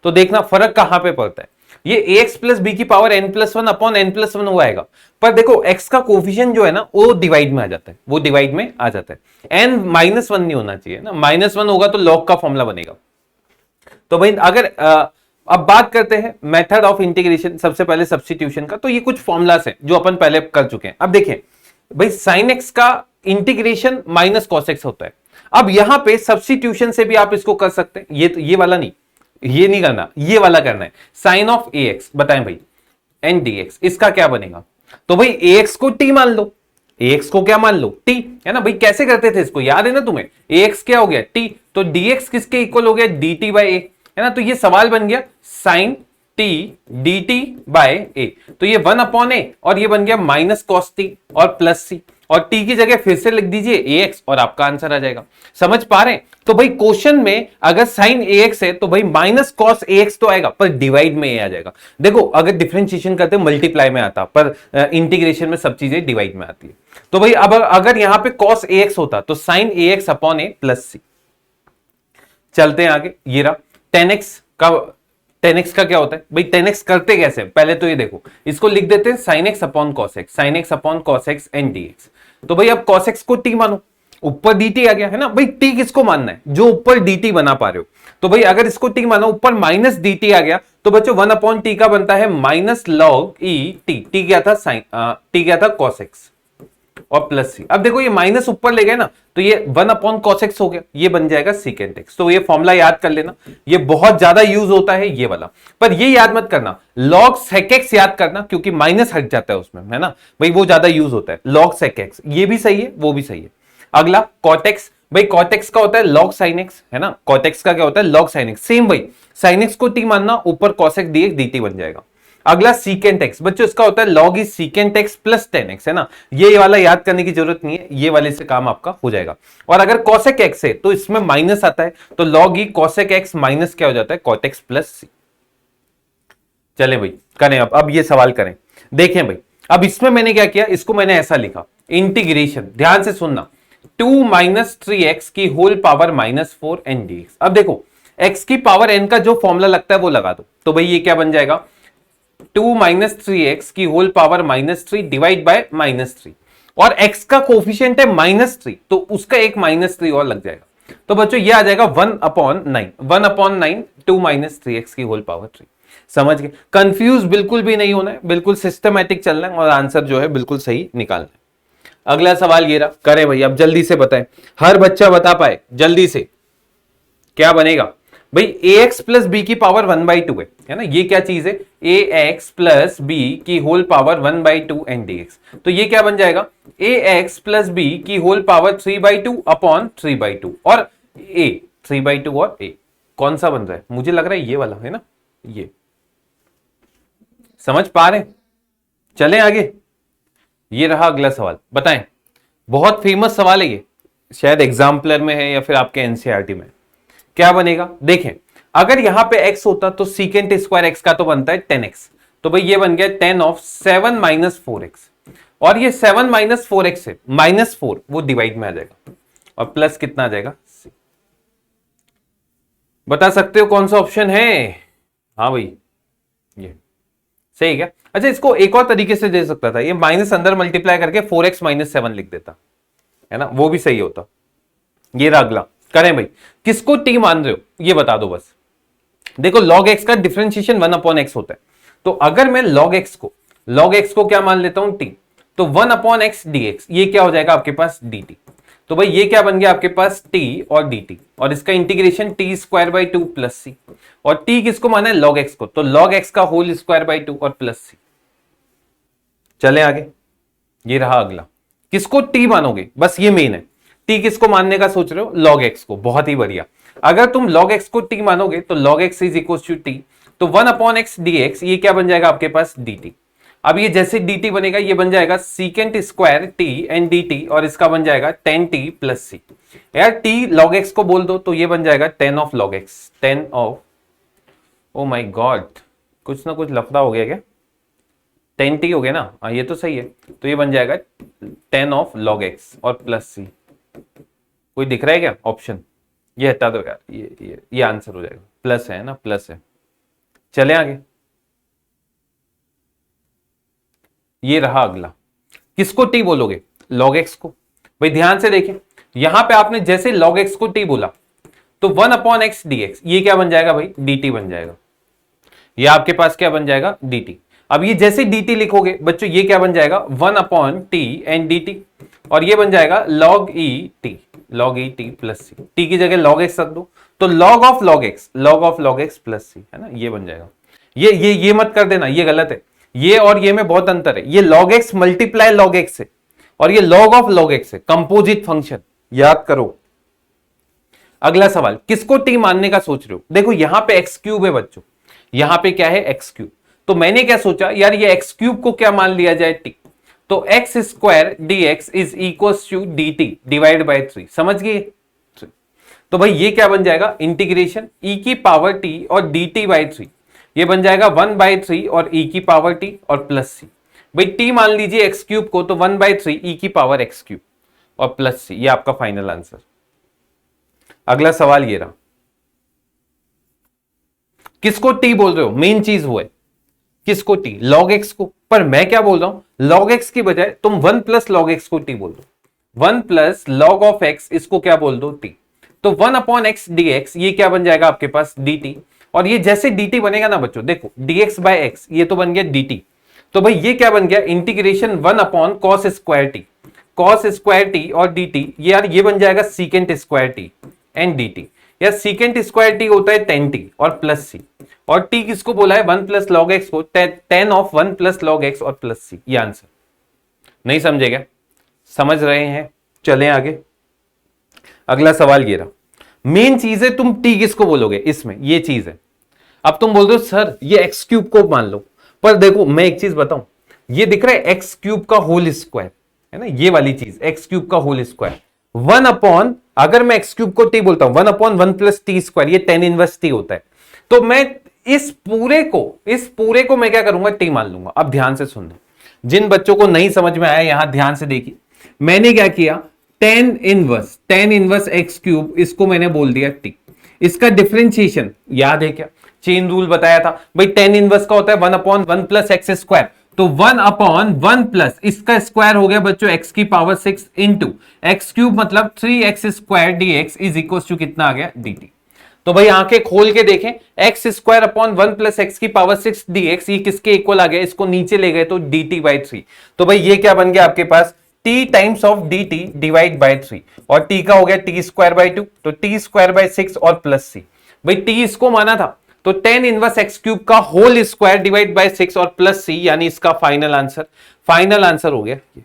तो देखना फर्क कहां पे पड़ता है, ये ax प्लस बी की पावर n+1 अपॉन n+1 हुआ आएगा, पर देखो x का कोफिशिएंट जो है ना वो डिवाइड में आ जाता है, वो डिवाइड में आ जाता है। n -1 नहीं होना चाहिए ना, -1 होगा तो log का फॉर्मूला बनेगा। तो भाई अगर अब बात करते हैं मेथड ऑफ इंटीग्रेशन, सबसे पहले सब्स्टिट्यूशन का, तो ये कुछ फॉर्मूलास हैं जो अपन पहले कर चुके हैं। अब देखिए भाई, sin x का इंटीग्रेशन माइनस cos x होता है। अब यहां पे सब्स्टिट्यूशन से भी आप इसको कर सकते हैं, ये वाला नहीं, ये नहीं करना, ये वाला करना है, sin ऑफ ax बताएं भाई एंड dx, इसका क्या बनेगा। तो भाई ax को t मान लो, ax को क्या मान लो, t है ना भाई। कैसे करते थे इसको, याद है ना तुम्हें, ax क्या हो गया t, तो dx किसके इक्वल हो गया, dt बाय a है ना। तो ये सवाल बन गया sin t dt by a, तो ये 1 अपॉन a और ये बन गया माइनस cos t और प्लस c, और t की जगह फिर से लिख दीजिए ax और आपका आंसर आ जाएगा। समझ पा रहे हैं। तो भाई क्वेश्चन में अगर sin ax है तो भाई माइनस cos ax तो आएगा पर डिवाइड में a आ जाएगा। देखो अगर डिफरेंशिएशन करते मल्टीप्लाई में आता, पर इंटीग्रेशन में सब चीजें डिवाइड में आती है। तो भाई अब अगर यहां पे cos ax होता तो sin ax upon a plus c। चलते हैं आगे, ये रहा 10x का क्या होता है भाई, 10x करते कैसे, पहले तो ये देखो, इसको लिख देते हैं sin x upon cos x, sin x upon cos x and dx। तो भाई अब cos x को t मानो, ऊपर dt आ गया है ना भाई, t किसको मानना है, जो ऊपर dt बना पा रहे हो। तो भाई अगर इसको t मानो, ऊपर माइनस dt आ गया, तो बच्चों 1 अपॉन t का बनता है minus log e t, t क्या था t क्या था cos x और प्लस c। अब देखो ये माइनस ऊपर ले गए ना, तो ये 1 अपॉन cos x हो गया, ये बन जाएगा secant x। तो ये फॉर्मूला याद कर लेना, ये बहुत ज्यादा यूज होता है ये वाला, पर ये याद मत करना log sec x याद करना, क्योंकि माइनस हट जाता है उसमें है ना भाई, वो ज्यादा यूज होता है log sec x, ये भी सही है वो भी सही है। अगला cot x, भाई cot x का होता है log sin x है ना, cot x का क्या होता है log sin x, सेम भाई sin x को t मानना, ऊपर cos x dx dt बन जाएगा। अगला secant x, बच्चों इसका होता है log is secant x plus 10x है ना, ये वाला याद करने की जरूरत नहीं है, ये वाले से काम आपका हो जाएगा। और अगर cosec x है तो इसमें माइनस आता है, तो log e cosec x minus क्या हो जाता है cot x प्लस c। चले भाई करें, अब ये सवाल करें, देखें भाई अब इसमें मैंने क्या किया, इसको मैंने ऐसा लिखा इंटीग्रेशन, ध्यान से सुनना, 2 माइनस 3x की whole power minus 4 and dx। अब देखो x की पावर n का जो फॉर्मूला लगता है वो लगा दो, तो भाई ये क्या बन जाएगा 2 माइनस 3x की whole power minus 3 divide by minus 3, और x का कोफिशिएंट है माइनस 3, तो उसका एक माइनस 3 और लग जाएगा। तो बच्चों ये आ जाएगा 1 अपॉन 9 2 माइनस 3x की होल पावर 3। समझ गए, कंफ्यूज बिल्कुल भी नहीं होना है, बिल्कुल सिस्टमैटिक चलना है और आंसर जो है बिल्कुल सही निकालना है। अगला सवाल ये रहा, करें भाई अब जल्दी से बताएं, हर बच्चा बता पाए जल्दी से। क्या बनेगा भाई, ax प्लस बी की पावर 1/2 है ना, ये क्या चीज है, ax प्लस बी की होल पावर 1/2 एंड dx, तो ये क्या बन जाएगा, ax प्लस बी की होल पावर 3/2 अपॉन 3/2 और a 3/2 और a कौन सा बन रहा है, मुझे लग रहा है ये वाला है ना, ये समझ पा रहे हैं? चलें आगे, ये रहा अगला सवाल, बताएं, बहुत फेमस सवाल है ये, शायद एग्जाम्पलर में है या फिर आपके एनसीईआरटी में। क्या बनेगा, देखें, अगर यहां पे x होता तो सीकेंट स्क्वायर x का तो बनता है 10x, तो भाई ये बन गया 10 ऑफ 7 माइनस 4x, और ये 7 माइनस 4x है, -4 वो डिवाइड में आ जाएगा और प्लस कितना आ जाएगा, बता सकते हो कौन सा ऑप्शन है? हाँ भाई ये सही क्या? अच्छा, इसको एक और तरीके से दे सकता था, ये माइनस अंदर मल्टीप्लाई करके 4x माइनस 7 लिख देता, है ना, वो भी सही होता। ये रहा अगला, करें भाई, किसको t मान रहे हो ये बता दो बस। देखो log x का डिफरेंशिएशन 1/x होता है, तो अगर मैं log x को क्या मान लेता हूं t, तो 1/x dx, ये क्या हो जाएगा आपके पास dt, तो भाई ये क्या बन गया आपके पास t और dt, और इसका integration t square by 2 plus c, और t किसको माना है, log x को, तो log x का होल स्क्वायर बाई 2 और प्लस c। चले आगे, ये रहा अगला, किसको t मानोगे, बस ये मेन है, t किसको मानने का सोच रहे हो, log x को, बहुत ही बढ़िया। अगर तुम log x को t मानोगे तो log x is equal to t, तो 1/x dx, ये क्या बन जाएगा आपके पास dt। अब ये जैसे dt बनेगा, ये बन जाएगा secant square t and dt, और इसका बन जाएगा 10t प्लस c। यार t log x को बोल दो तो ये बन जाएगा 10 of log x, 10 of, oh my God, कुछ ना कुछ लफड़ा हो गया क्या, 10t हो गया ना, हाँ ये तो सही है, तो ये बन जाएगा 10 ऑफ log x और प्लस c। कोई दिख रहा है क्या ऑप्शन, ये हटा दो यार, ये आंसर हो जाएगा, प्लस है ना, प्लस है। चले आगे, ये रहा अगला, किसको t बोलोगे, log x को। भाई ध्यान से देखें, यहां पे आपने जैसे log x को t बोला तो 1/x dx, ये क्या बन जाएगा भाई, dt बन जाएगा, ये आपके पास क्या बन जाएगा dt। अब ये जैसे dt लिखोगे बच्चों, ये क्या बन जाएगा 1/t एंड dt, और ये बन जाएगा log e t plus c, t की जगह log x रख दो, तो log of log x plus c, है ना, ये बन जाएगा। ये मत कर देना, ये गलत है, ये और ये में बहुत अंतर है, ये log x multiply log x है और ये log ऑफ log x है, कंपोजिट फंक्शन, याद करो। अगला सवाल, किसको t मानने का सोच रहे हो, देखो यहां पे x क्यूब है बच्चों, यहां पे क्या है x क्यूब, तो मैंने क्या सोचा यार, ये x क्यूब को क्या मान लिया जाए t, तो x square dx is equal to dt divide by 3, समझ गए। तो भाई ये क्या बन जाएगा, इंटीग्रेशन e की पावर t और dt बाय 3, ये बन जाएगा 1/3 और e की पावर t और प्लस c। भाई t मान लीजिए x क्यूब को, तो 1/3 e की पावर x क्यूब और प्लस c, ये आपका फाइनल आंसर। अगला सवाल ये रहा, किसको t बोल रहे हो, मेन चीज वो है, किसको t, log x को, पर मैं क्या बोल रहा हूं, log x की बजाय तुम 1 प्लस log x को t बोल दो, 1 प्लस log ऑफ x, इसको क्या बोल दो t, तो 1/x dx, ये क्या बन जाएगा आपके पास dt, और ये जैसे dt बनेगा ना बच्चों, देखो dx बाय x, ये तो बन गया dt, तो भाई ये क्या बन गया, इंटीग्रेशन 1/cos स्क्वायर t और dt, ये यार ये बन जाएगा secant square t and dt, या सीकेंट स्क्वायर t होता है 10t और प्लस c, और t किसको बोला है 1 प्लस log x को, 10 ऑफ 1 प्लस log x और प्लस c, ये आंसर। नहीं समझेगा, समझ रहे हैं, चलें आगे। अगला सवाल ये रहा, मेन चीज है, तुम t किसको बोलोगे इसमें, ये चीज है। अब तुम बोल दो सर ये x क्यूब को मान लो, पर देखो मैं एक चीज बताऊं, ये दिख रहा है x क्यूब का होल स्क्वायर, है ना, ये वाली चीज x क्यूब का होल स्क्वायर, 1/, अगर मैं x क्यूब को t बोलता हूं 1/1 प्लस टी स्क्वायर, ये 10 इनवर्स t होता है, तो मैं इस पूरे को मैं क्या करूंगा, t मान लूंगा। अब ध्यान से सुनना, जिन बच्चों को नहीं समझ में आया यहां ध्यान से देखिए, मैंने क्या किया, 10 इनवर्स x क्यूब, इसको मैंने बोल दिया t, इसका डिफरेंशिएशन याद है क्या, चेन रूल बताया था भाई, 10 इनवर्स का होता है 1/1 प्लस एक्स स्क्वायर, तो 1/1 प्लस इसका स्क्वायर हो गया बच्चों x की पावर 6 इंटू एक्स क्यूब, मतलब 3x square dx is equal to कितना आ गया dt। तो भाई आंखें खोल के देखें, x square upon 1 plus x की पावर 6 dx, ये किसके इक्वल आ गया, इसको नीचे ले गए तो dt बाई 3, तो भाई ये क्या बन गया आपके पास t times of d t divide by 3, और टी का हो गया टी स्क्वायर बाय 2, तो टी स्क्वायर बाय 6 और प्लस सी। भाई टी इसको माना था, तो टेन इनवर्स एक्स क्यूब का होल स्क्वायर डिवाइड बाय 6 और प्लस सी, यानी इसका फाइनल आंसर हो गया ये।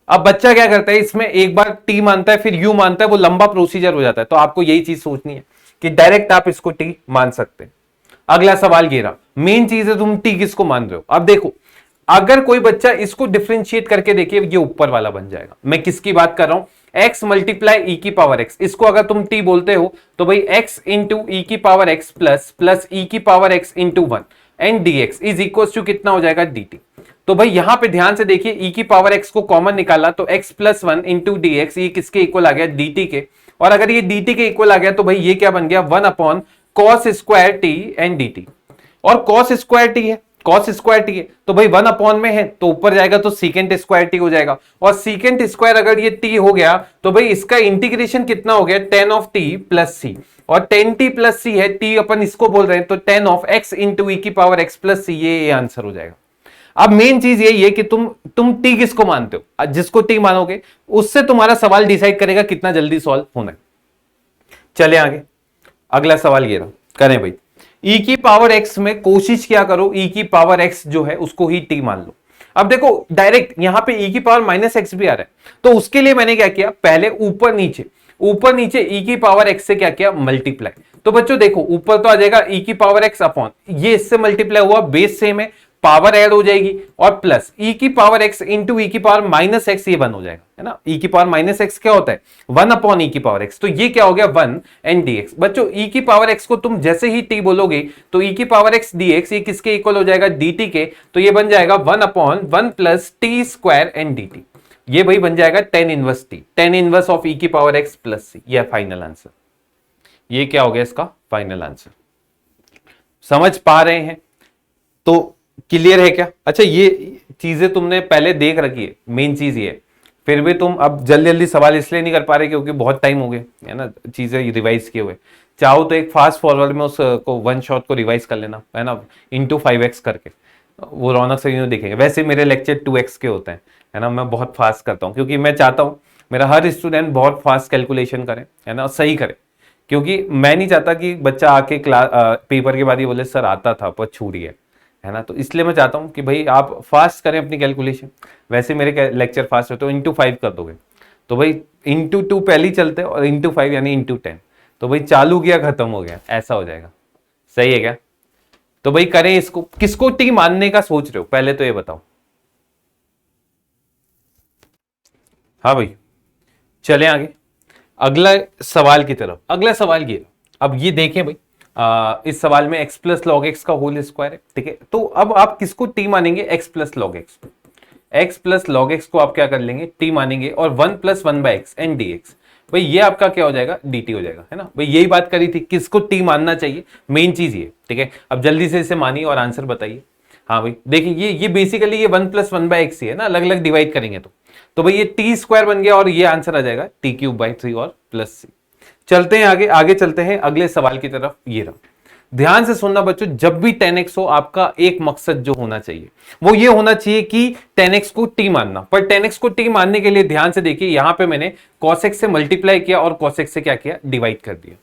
अब बच्चा क्या करता है, इसमें एक बार टी मानता है फिर यू मानता है, वो लंबा प्रोसीजर हो जाता है। तो आपको यही चीज सोचनी है कि डायरेक्ट आप इसको टी मान सकते हैं। अगला सवाल ये रहा, मेन चीज है तुम टी किसको मान रहे हो। अब देखो, अगर कोई बच्चा इसको डिफरेंशिएट करके देखिए, ये ऊपर वाला बन जाएगा। मैं किसकी बात कर रहा हूं, x मल्टीप्लाई ई की पावर x, इसको अगर तुम t बोलते हो तो भाई x इंटू ई की पावर x प्लस ई की power x into 1 and dx is equal to कितना हो जाएगा dt। तो भाई यहां पे ध्यान से देखिए, e की पावर x को कॉमन निकाला तो x प्लस 1 इंटू dx, ये किसके इक्वल आ गया, dt के। और अगर ये dt के इक्वल आ गया तो भाई ये क्या बन गया, 1 upon cos square T and dt। और कॉस स्क्वायर टी है, कॉस स्क्वायर टी है तो भाई 1 अपॉन में है तो ऊपर जाएगा तो सीकेंट स्क्वायर टी हो जाएगा। और सीकेंट स्क्वायर अगर ये टी हो गया तो भाई इसका इंटीग्रेशन कितना हो गया, 10 ऑफ टी प्लस सी, और 10t प्लस सी है, टी अपन इसको बोल रहे हैं तो 10 ऑफ x इंटू ई की पावर x प्लस सी, ये आंसर हो जाएगा। अब मेन चीज यही है कि तुम टी किसको मानते हो, जिसको टी मानोगे उससे तुम्हारा सवाल डिसाइड करेगा कितना जल्दी सॉल्व होना है। चले आगे, अगला सवाल ये रहा, करें भाई e की पावर x में कोशिश क्या करो, e की पावर x जो है उसको ही t मान लो। अब देखो डायरेक्ट यहां पे e की पावर माइनस एक्स भी आ रहा है, तो उसके लिए मैंने क्या किया, पहले ऊपर नीचे e की पावर x से क्या किया, मल्टीप्लाई। तो बच्चों देखो ऊपर तो आ जाएगा e की पावर x अपॉन, ये इससे मल्टीप्लाई हुआ, बेस सेम है, पावर ऐड हो जाएगी, और प्लस e की पावर x इंटू ई की पावर माइनस एक्स, ये 1 हो जाएगा, है ना। e की पावर माइनस एक्स क्या होता है, 1 अपॉन e की पावर x, तो ये क्या हो गया 1 एंड dx। बच्चों e की पावर x को तुम जैसे ही t बोलोगे तो e की पावर x dx ये किसके इक्वल हो जाएगा, dt के, तो ये बन जाएगा 1 upon 1 plus T square and dt। ये भाई बन जाएगा tan inverse t, tan inverse of e की पावर x प्लस सी, ये फाइनल आंसर। ये क्या हो गया इसका फाइनल आंसर। समझ पा रहे हैं, तो क्लियर है क्या। अच्छा ये चीजें तुमने पहले देख रखी है, मेन चीज ये है, फिर भी तुम अब जल्दी सवाल इसलिए नहीं कर पा रहे क्योंकि बहुत टाइम हो गया है ना, चीजें रिवाइज किए हुए। चाहो तो एक फास्ट फॉरवर्ड में उसको वन शॉट को रिवाइज कर लेना, है ना, इंटू 5x करके, वो रौनक से यूं देखेंगे। वैसे मेरे लेक्चर 2x के होते हैं, है ना, मैं बहुत फास्ट करता हूँ क्योंकि मैं चाहता हूँ मेरा हर स्टूडेंट बहुत फास्ट कैलकुलेशन करे, है ना, सही करे, क्योंकि मैं नहीं चाहता कि बच्चा आके क्लास पेपर के बाद ही बोले सर आता था पर छूट गया, है ना। तो इसलिए मैं चाहता हूं कि भाई आप फास्ट करें अपनी कैलकुलेशन। वैसे मेरे लेक्चर फास्ट होते हो, इंटू 5 कर दोगे तो भाई इंटू 2 पहले ही चलते हैं और इंटू 5 यानी इंटू 10, तो भाई चालू किया खत्म हो गया, ऐसा हो जाएगा। सही है क्या। तो भाई करें इसको, किसको टी मानने का सोच रहे हो पहले तो ये बताओ। हाँ भाई चले आगे अगला सवाल की तरफ। अगला सवाल ये, अब ये देखें भाई, इस सवाल में x प्लस लॉग एक्स का होल स्क्वायर है, ठीक है। तो अब आप किसको t मानेंगे, x plus log x, x plus log x को आप क्या कर लेंगे, t मानेंगे, और 1 plus 1 by x and dx, भाई ये आपका क्या हो जाएगा, dt हो जाएगा, है ना। भाई यही बात करी थी, किसको t मानना चाहिए, मेन चीज ये, ठीक है। अब जल्दी से इसे मानिए और आंसर बताइए। हाँ भाई देखिए ये बेसिकली ये 1 प्लस 1 बाई एक्स ही है ना, अलग अलग डिवाइड करेंगे तो भाई ये टी स्क्वायर बन गया और ये आंसर आ जाएगा टी क्यूब बाई 3 और प्लस सी। चलते हैं आगे चलते हैं अगले सवाल की तरफ। ये रहा, ध्यान से सुनना बच्चों, जब भी 10x हो आपका एक मकसद जो होना चाहिए वो ये होना चाहिए कि 10x को t मानना। पर 10x को t मानने के लिए ध्यान से देखिए, यहां पे मैंने cos x से मल्टीप्लाई किया और cos x से क्या किया, डिवाइड कर दिया।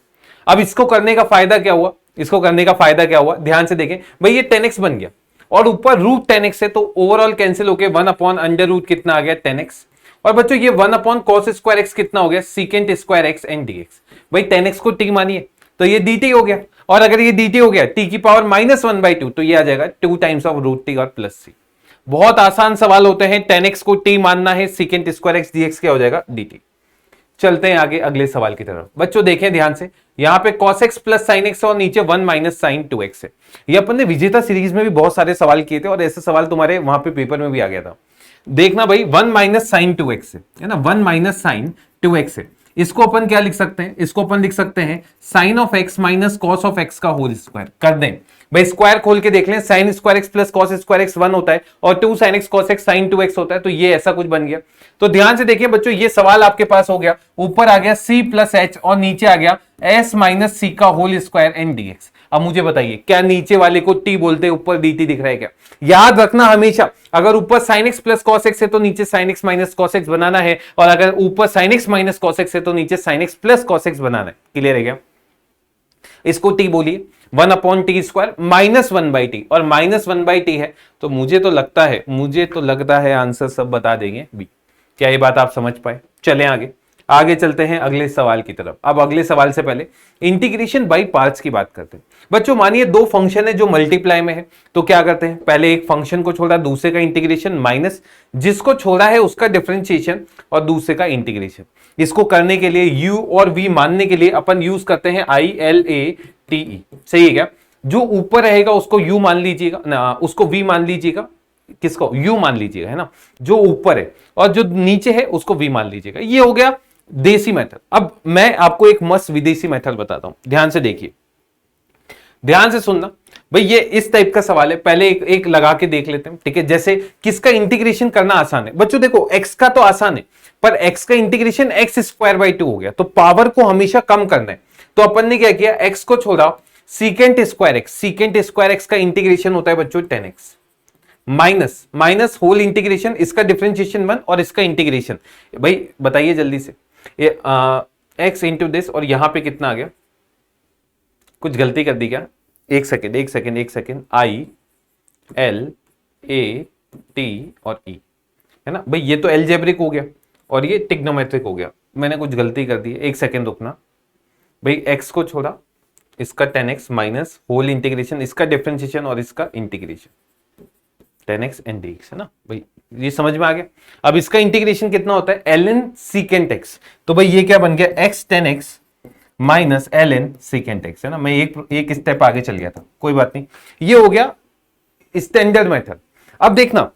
अब इसको करने का फायदा क्या हुआ, ध्यान से देखें भाई, ये 10x बन गया और ऊपर रूट 10x है, तो ओवरऑल कैंसिल होकर 1 अपॉन अंडर रूट कितना आ गया 10x, और बच्चों ये 1 अपॉन कॉस स्क्वायर एक्स कितना हो गया, secant square x and dx। भाई 10x को t मानिए तो ये dt हो गया, और अगर ये dt हो गया t की पावर -1/2 तो ये आ जाएगा 2 टाइम्स ऑफ रूट t और प्लस सी। बहुत आसान सवाल होते हैं, 10x को t मानना है, सीकेंट स्क्वायर एक्स dx क्या हो जाएगा dt। चलते हैं आगे अगले सवाल की तरफ। बच्चों देखें ध्यान से, यहाँ पे cos x plus sine x और नीचे 1 माइनस साइन 2x है। ये अपन ने विजेता सीरीज में भी बहुत सारे सवाल किए थे और ऐसे सवाल तुम्हारे वहां पे पेपर में भी आ गया था। देखना भाई 1 माइनस साइन 2x है ना, 1 माइनस साइन 2x है। इसको अपन क्या लिख सकते हैं, इसको अपन लिख सकते हैं sine of x minus cos of x का होल स्क्वायर। कर दें भाई, स्क्वायर खोल के देख लें, sine square x plus cos square X 1 होता है और 2 sine X cos X sine 2x होता है, तो ये ऐसा कुछ बन गया। तो ध्यान से देखिए बच्चों, ये सवाल आपके पास हो गया, ऊपर आ गया c प्लस एच और नीचे आ गया s माइनस सी का होल स्क्वायर एंड dx। अब मुझे बताइए, क्या नीचे वाले को t बोलते हैं, ऊपर dt दिख रहा है क्या? याद रखना हमेशा, अगर ऊपर sin x plus cos x है तो नीचे sin x minus cos x बनाना है, और अगर ऊपर sin x minus cos x है तो नीचे sin x plus cos x बनाना है। क्लियर है क्या? इसको t बोलिए, 1/t² माइनस 1/t, और माइनस 1/t है तो मुझे तो लगता है आंसर सब बता देंगे बी। क्या ये बात आप समझ पाए? चलें आगे चलते हैं अगले सवाल की तरफ। अब अगले सवाल से पहले इंटीग्रेशन बाय पार्ट्स की बात करते हैं। बच्चों मानिए दो फंक्शन है जो मल्टीप्लाई में है, तो क्या करते हैं, पहले एक फंक्शन को छोड़ा, दूसरे का इंटीग्रेशन, माइनस जिसको छोड़ा है उसका डिफरेंशिएशन और दूसरे का इंटीग्रेशन। इसको करने के लिए u और v मानने के लिए अपन यूज करते हैं ILATE। सही है क्या? जो ऊपर रहेगा उसको u मान लीजिएगा ना, उसको v मान लीजिएगा, किसको? u मान लीजिएगा, है ना, जो ऊपर है, और जो नीचे है उसको v मान लीजिएगा। ये हो गया देसी मेथड। अब मैं आपको एक मस्त विदेशी मेथड बताता हूं, ध्यान से देखिए, ध्यान से सुनना भाई। ये इस टाइप का सवाल है, पहले एक लगा के देख लेते हैं, ठीक है। जैसे किसका इंटीग्रेशन करना आसान है बच्चों? देखो x का तो आसान है, पर x का इंटीग्रेशन x² 2 हो गया, तो पावर को हमेशा कम करना है। तो अपन ने क्या किया, x को छोड़ा, सीकेंट स्क्वायर x का इंटीग्रेशन होता है बच्चों 10x, माइनस होल इंटीग्रेशन, इसका डिफरेंशिएशन 1 और इसका इंटीग्रेशन। भाई बताइए जल्दी से, ये x इंटू दिस, और यहां पे कितना आ गया? कुछ गलती कर दी क्या? एक सेकेंड, ILAT और E, है ना भाई। ये तो एल्जेब्रिक हो गया और ये टिग्नोमेट्रिक हो गया, मैंने कुछ गलती कर दी है, एक सेकेंड रुकना भाई। x को छोड़ा, इसका 10x माइनस होल इंटीग्रेशन, इसका डिफरेंशिएशन और इसका इंटीग्रेशन 10x एंड dx, है ना भाई। ये समझ में आ गया? अब इसका इंटीग्रेशन कितना होता है? ln secant x। तो भाई ये क्या बन गया? x 10x minus ln secant x, है ना। मैं एक स्टेप आगे चल गया था, कोई बात नहीं। ये हो गया स्टैंडर्ड मेथड। अब देखना,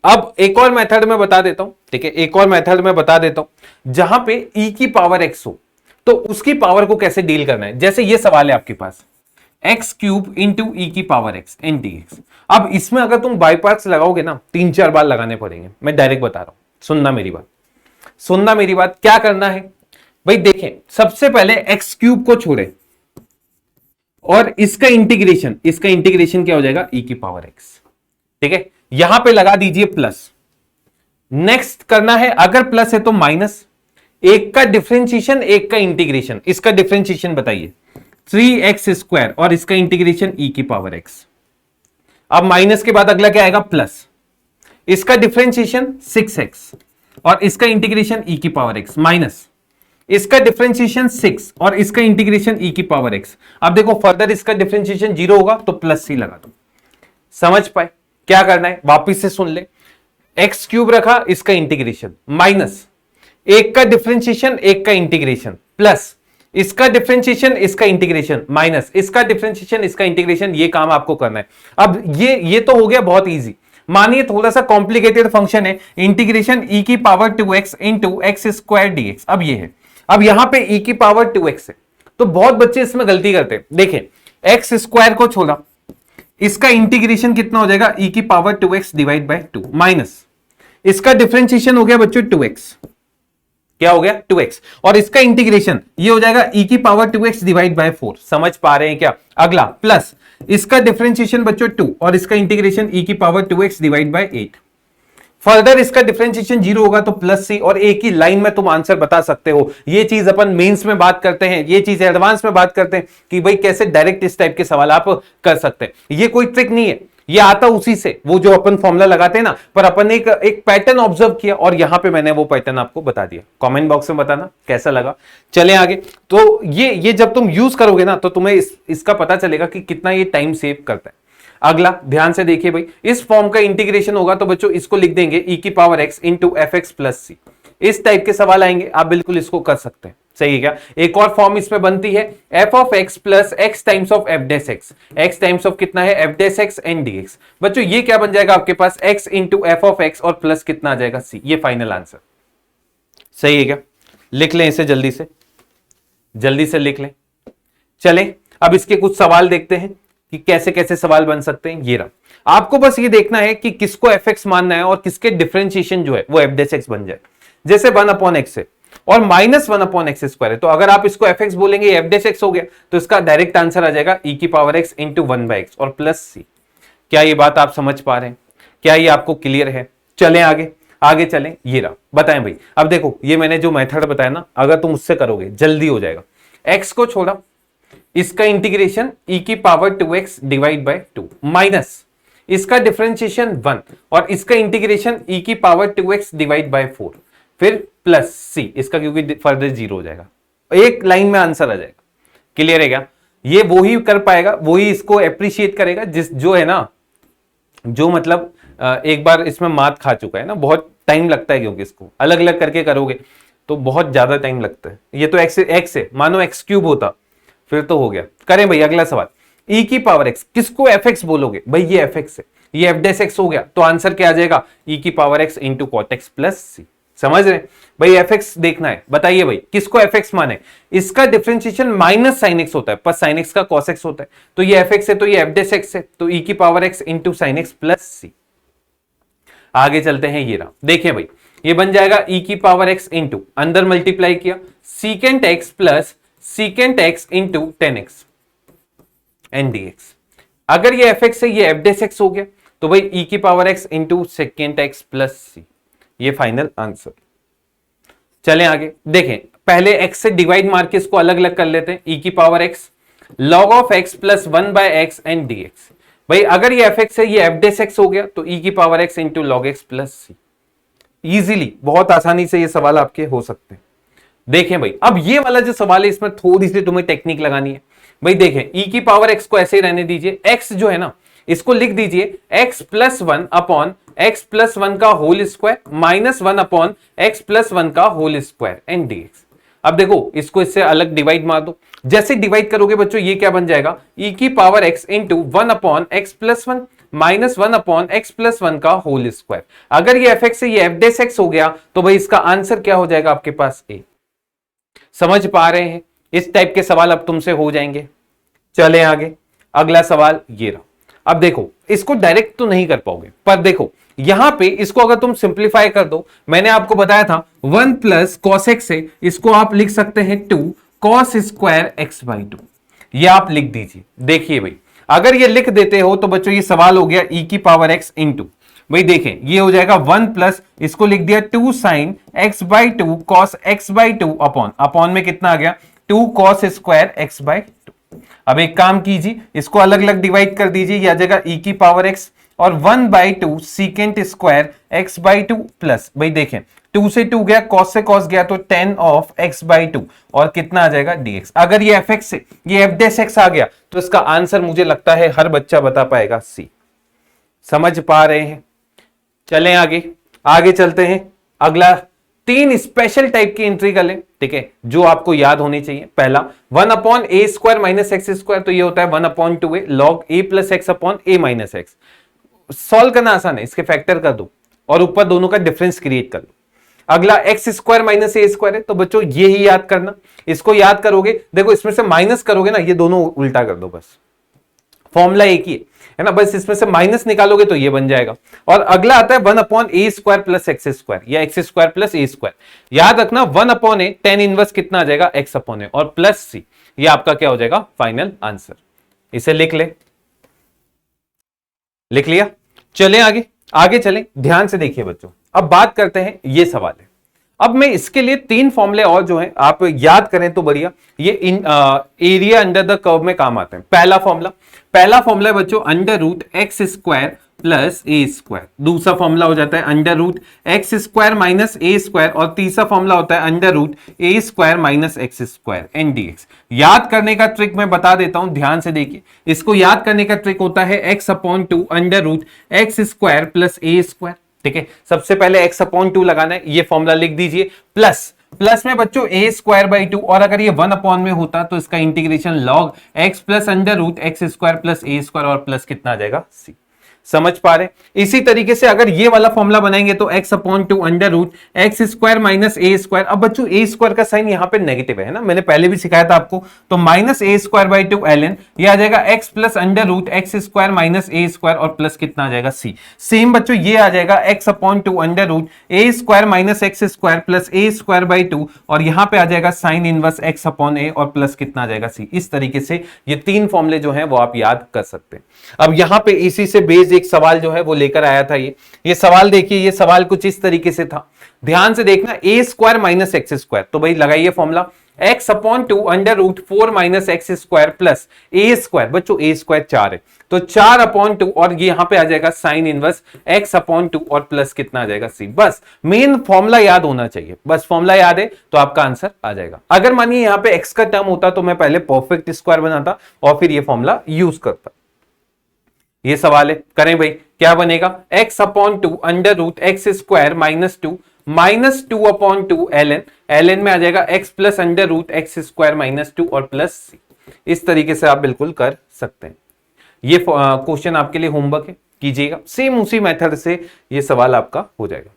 अब एक और मेथड मैं बता देता हूं, ठीक है, एक और मेथड मैं बता देता हूं जहां पे e की पावर x हो, तो उसकी पावर को कैसे डील करना है। जैसे ये सवाल है आपके पास, x³ इंटू e की पावर x एन dx। अब इसमें अगर तुम बाय पार्ट्स लगाओगे ना, 3-4 बार लगाने पड़ेंगे, मैं डायरेक्ट बता रहा हूं, सुनना मेरी बात। क्या करना है भाई? देखें, सबसे पहले x³ को छोड़े और इसका इंटीग्रेशन क्या हो जाएगा? e की पावर x, ठीक है। यहां पे लगा दीजिए प्लस। नेक्स्ट करना है, अगर प्लस है तो माइनस, एक का डिफरेंशिएशन एक का इंटीग्रेशन। इसका डिफरेंशिएशन बताइए, 3x² और इसका इंटीग्रेशन e की पावर x। अब माइनस के बाद अगला क्या आएगा? प्लस, इसका डिफरेंशिएशन 6x और इसका इंटीग्रेशन e की पावर x, माइनस इसका डिफरेंशिएशन 6 और इसका इंटीग्रेशन e की पावर x। अब देखो फर्दर इसका डिफरेंशिएशन 0 होगा तो प्लस c लगा दो। समझ पाए क्या करना है? वापिस से सुन ले, x³ रखा, इसका इंटीग्रेशन, माइनस एक का डिफरेंशिएशन एक का इंटीग्रेशन, प्लस इसका डिफरेंशिएशन इसका इंटीग्रेशन, माइनस इसका डिफरेंशिएशन इसका इंटीग्रेशन। ये काम आपको करना है। अब ये तो हो गया बहुत इजी। मानिए थोड़ा सा कॉम्प्लिकेटेड फंक्शन है, इंटीग्रेशन e की power 2x into x² dx। अब ये है, अब यहां पे e की पावर 2x है, तो बहुत बच्चे इसमें गलती करते हैं। देखें, x² को छोड़ा, इसका इंटीग्रेशन कितना हो जाएगा? e की power 2x divide by 2, minus इसका डिफरेंशिएशन हो गया बच्चों 2x, क्या हो गया? 2x, और इसका इंटीग्रेशन ये हो जाएगा e की पावर 2x डिवाइड बाय 4। समझ पा रहे हैं क्या? अगला प्लस इसका डिफरेंशिएशन बच्चों 2 और इसका इंटीग्रेशन e की power 2x divide by 8। Further इसका डिफरेंशिएशन 0 होगा तो प्लस c, और एक ही लाइन में तुम आंसर बता सकते हो। ये चीज अपन मेंस में बात करते हैं, ये चीज एडवांस में बात करते हैं कि भाई कैसे डायरेक्ट इस टाइप के सवाल आप कर सकते हैं। ये कोई ट्रिक नहीं है, ये आता उसी से, वो जो अपन फॉर्मूला लगाते हैं ना, पर अपन ने एक पैटर्न ऑब्जर्व किया और यहां पे मैंने वो पैटर्न आपको बता दिया। कमेंट बॉक्स में बताना कैसा लगा। चले आगे। तो ये जब तुम यूज करोगे ना तो तुम्हें इसका पता चलेगा कि कितना ये टाइम सेव करता है। अगला ध्यान से देखिए भाई, इस फॉर्म का इंटीग्रेशन होगा तो बच्चों इसको लिख देंगे e की power x into fx plus c। इस टाइप के सवाल आएंगे, आप बिल्कुल इसको कर सकते हैं। सही है क्या? एक और फॉर्म इसमें बनती है f of x plus x times of f dash x। x times of कितना है? f dash x and dx। बच्चों ये क्या बन जाएगा आपके पास? x into f of x और प्लस कितना आ जाएगा? c। ये फाइनल आंसर। सही है क्या? लिख लें इसे, जल्दी से लिख लें। चलें अब इसके कुछ सवाल देखते हैं कि कैसे कैसे सवाल बन सकते हैं। ये रहा, आपको बस ये देखना है कि किसको fx मानना है और किसके डिफरेंशिएशन जो है वो f डैश x बन जाए। जैसे 1/x है और -1/x² है, तो अगर आप इसको fx बोलेंगे f डैश x हो गया, तो इसका डायरेक्ट आंसर आ जाएगा e की पावर x इंटू 1/x और प्लस c। क्या ये बात आप समझ पा रहे हैं? क्या ये आपको क्लियर है? चलें आगे, आगे चलें, ये रहा, बताएं भाई। अब देखो ये मैंने जो मेथड बताया ना, अगर तुम उससे करोगे जल्दी हो जाएगा। x को छोड़ा, इसका इंटीग्रेशन e की power 2x divide by 2 minus इसका डिफरेंशिएशन 1 और इसका इंटीग्रेशन e की पावर 2x डिवाइड बाय 4, फिर प्लस c इसका, क्योंकि फर्दर 0 हो जाएगा, एक लाइन में आंसर आ जाएगा। क्लियर है क्या? ये वो ही कर पाएगा, वो ही इसको एप्रिशिएट करेगा जिस जो है ना, जो मतलब एक बार इसमें मात खा चुका है ना, बहुत टाइम लगता है, क्योंकि इसको अलग अलग करके करोगे तो बहुत ज्यादा टाइम लगता है। ये तो x है, मानो x³ होता फिर तो हो गया। करें भाई अगला सवाल, e की पावर x किसको fx बोलोगे? भाई ये fx है, ये f डैश x हो गया, तो आंसर क्या आ जाएगा? e की power x into cot x plus c. समझ रहे भाई? fx देखना है, बताइए भाई किसको fx माने? इसका डिफरेंशिएशन माइनस साइन एक्स होता है, पर साइन एक्स का कॉस एक्स होता है, तो ये fx है, तो ये f डैश x है, तो e की power x into sine x plus c. आगे चलते हैं, ये रहा, देखिए भाई ये बन जाएगा e की पावर x इंटू अंदर मल्टीप्लाई किया secant x plus secant x into 10x and dx। अगर ये fx है, ये f डैश x हो गया, तो भाई e की power x into secant x plus सी, ये फाइनल आंसर। चलें आगे, देखें पहले x से डिवाइड मार के इसको अलग अलग कर लेते हैं। e की power x log of x plus 1/x and dx। भाई अगर ये fx है, ये f डैश x हो गया, तो e की power x into log x plus c. Easily, बहुत आसानी से ये सवाल आपके हो सकते हैं। देखें भाई, अब ये वाला जो सवाल है इसमें थोड़ी सी तुम्हें टेक्निक लगानी है। भाई देखें, e की पावर x को ऐसे ही रहने दीजिए, x जो है ना इसको लिख दीजिए x plus 1 upon x plus 1 का whole square minus 1 upon x plus 1 का होल स्क्वायर एन dx। अब देखो इसको इससे अलग डिवाइड मार दो, जैसे डिवाइड करोगे बच्चों ये क्या बन जाएगा? e की power x into 1 upon x plus 1 minus 1 upon x plus 1 का होल स्क्वायर। अगर ये fx है, ये f डैश x हो गया, तो भाई इसका आंसर क्या हो जाएगा आपके पास? a। समझ पा रहे हैं? इस टाइप के सवाल अब तुमसे हो जाएंगे। चले आगे, अगला सवाल ये रहा। अब देखो इसको डायरेक्ट तो नहीं कर पाओगे, पर देखो यहां पे इसको अगर तुम सिंप्लीफाई कर दो, मैंने आपको बताया था 1 प्लस कॉस एक्स है, इसको आप लिख सकते हैं 2 कॉस स्क्वायर एक्स बाई 2, ये आप लिख दीजिए। देखिए भाई अगर ये लिख देते हो तो बच्चों ये सवाल हो गया e की पावर x इंटू, भाई देखें ये हो जाएगा 1 प्लस इसको लिख दिया 2 sine x by 2 cos x by 2 upon में कितना आ गया? 2 कॉस स्क्वायर x बाई 2। अब एक काम कीजिए, इसको अलग अलग डिवाइड कर दीजिए, यह आ जाएगा e की पावर x और 1 by 2 secant square x by 2 plus, भाई देखें 2 से 2 गया, cos से cos गया, तो 10 ऑफ x बाई 2 और कितना आ जाएगा? dx। अगर ये fx से ये f डैश x आ गया, तो इसका आंसर मुझे लगता है हर बच्चा बता पाएगा, c। समझ पा रहे हैं? चलें आगे, आगे चलते हैं। अगला 3 स्पेशल टाइप की एंट्री कर लें, ठीक है, जो आपको याद होनी चाहिए। पहला 1 अपॉन ए स्क्वायर माइनस एक्स स्क्वायर, तो ये होता है 1 upon 2a log a plus x upon a minus x. Solve करना आसान है, इसके फैक्टर कर दो और ऊपर दोनों का डिफरेंस क्रिएट कर लो। अगला x square minus a square है, तो बच्चों ये ही याद करना, इसको याद करोगे, देखो इसमें से माइनस करोगे ना, ये दोनों उल्टा कर दो, बस फॉर्मूला एक ही है ना, बस इसमें से माइनस निकालोगे तो ये बन जाएगा। और अगला आता है 1 अपॉन ए स्क्वायर प्लस एक्स स्क्वायर या एक्स स्क्वायर प्लस ए स्क्वायर। याद रखना 1 अपॉन ए टेन इनवर्स कितना आ जाएगा? एक्स अपॉन ए और प्लस सी, ये आपका क्या हो जाएगा? Final answer. इसे लिख ले, लिख लिया? चले आगे, आगे चलें, ध्यान से देखिए बच्चों। अब बात करते हैं, ये सवाल है, अब मैं इसके लिए 3 फॉर्मूले और जो हैं आप याद करें तो बढ़िया, ये एरिया अंडर द कर्व में काम आते हैं। पहला फॉर्मूला है बच्चों under root x square plus ए स्क्वायर। दूसरा फॉर्मूला हो जाता है under root x square minus a square और तीसरा फॉर्मूला होता है under root A square minus x square and dx। याद करने का ट्रिक मैं बता देता हूं, ध्यान से देखिए। इसको याद करने का ट्रिक होता है x upon 2 under root x square plus ए स्क्वायर, ठीक है। सबसे पहले x अपॉन 2 लगाना है, ये फॉर्मूला लिख दीजिए, प्लस में बच्चों ए स्क्वायर बाई 2 और अगर ये 1 अपॉन में होता तो इसका integration log x plus under root x square plus ए स्क्वायर और प्लस कितना आ जाएगा? c। समझ पा रहे? इसी तरीके से अगर ये वाला फॉर्मूला बनाएंगे तो x upon two under root x square minus a square. अब बच्चों ए स्क्वायर का साइन यहाँ पे नेगेटिव है ना, मैंने पहले भी सिखाया था आपको, तो minus a square by two ln, ये आ जाएगा x plus under root x square minus a square और प्लस कितना आ जाएगा c। सेम बच्चों ये आ जाएगा x upon two under root A square minus x square plus A square by two, और यहाँ पे आ जाएगा sine inverse x upon A और प्लस कितना आ जाएगा c। इस तरीके से ये तीन फॉर्मूले जो है वो आप याद कर सकते हैं। अब यहाँ पे इसी से बेस्ड एक सवाल जो है वो लेकर आया था, ये सवाल देखिए, ये सवाल कुछ इस तरीके से था, ध्यान से देखना, a square minus x square, तो भाई लगाइए formula x upon two under root 4 minus x square plus ए स्क्वायर, बच्चों ए स्क्वायर 4 है तो 4 अपॉन टू, और ये यहां पे आ जाएगा sine inverse x upon to और प्लस कितना आ जाएगा c। बस मेन फॉर्मूला याद होना चाहिए, बस फॉर्मूला याद है तो आपका आंसर आ जाएगा। अगर मानिए यहां पे x का टर्म होता तो मैं पहले परफेक्ट स्क्वायर बनाता और फिर ये फॉर्मूला यूज करता। ये सवाल है, करें भाई, क्या बनेगा, x upon two under root x square minus two upon two ln में आ जाएगा x plus under root x square minus two और प्लस c। इस तरीके से आप बिल्कुल कर सकते हैं। ये क्वेश्चन आपके लिए होमवर्क है, कीजिएगा, सेम उसी मेथड से ये सवाल आपका हो जाएगा।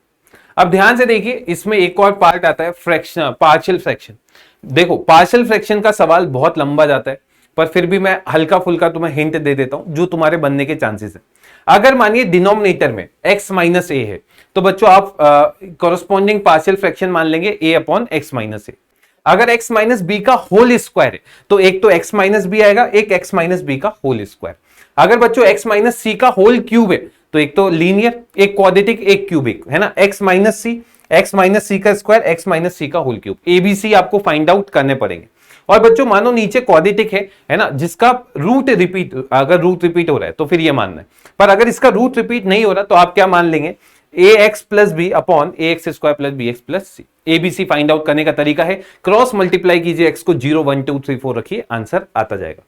अब ध्यान से देखिए, इसमें एक और पार्ट आता है फ्रैक्शन, पार्शियल फ्रैक्शन। देखो पार्शियल फ्रैक्शन का सवाल बहुत लंबा जाता है, पर फिर भी मैं हल्का फुल्का तुम्हें हिंट दे देता हूं जो तुम्हारे बनने के चांसेस है। अगर मानिए डिनोमिनेटर में x माइनस ए है तो बच्चों आप कॉरेस्पॉन्डिंग पार्शियल फ्रैक्शन मान लेंगे a अपॉन एक्स माइनस ए। अगर x माइनस बी का होल स्क्वायर है तो एक तो x माइनस बी आएगा, एक x माइनस बी का होल स्क्वायर। अगर बच्चों x माइनस सी का होल क्यूब है तो एक तो लीनियर, एक क्वाड्रेटिक, एक क्यूबिक, है ना, x माइनस सी का स्क्वायर, x माइनस सी का होल क्यूब, एबीसी आपको फाइंड आउट करने पड़ेंगे। और बच्चों मानो नीचे क्वाड्रेटिक है ना, जिसका रूट रिपीट, अगर रूट रिपीट हो रहा है तो फिर ये मानना है, पर अगर इसका रूट रिपीट नहीं हो रहा तो आप क्या मान लेंगे, a x plus b upon a x square plus b x plus c. ABC find out करने का तरीका है, क्रॉस मल्टीप्लाई कीजिए, एक्स को 0 1 2 3 4 रखिए, आंसर आता जाएगा।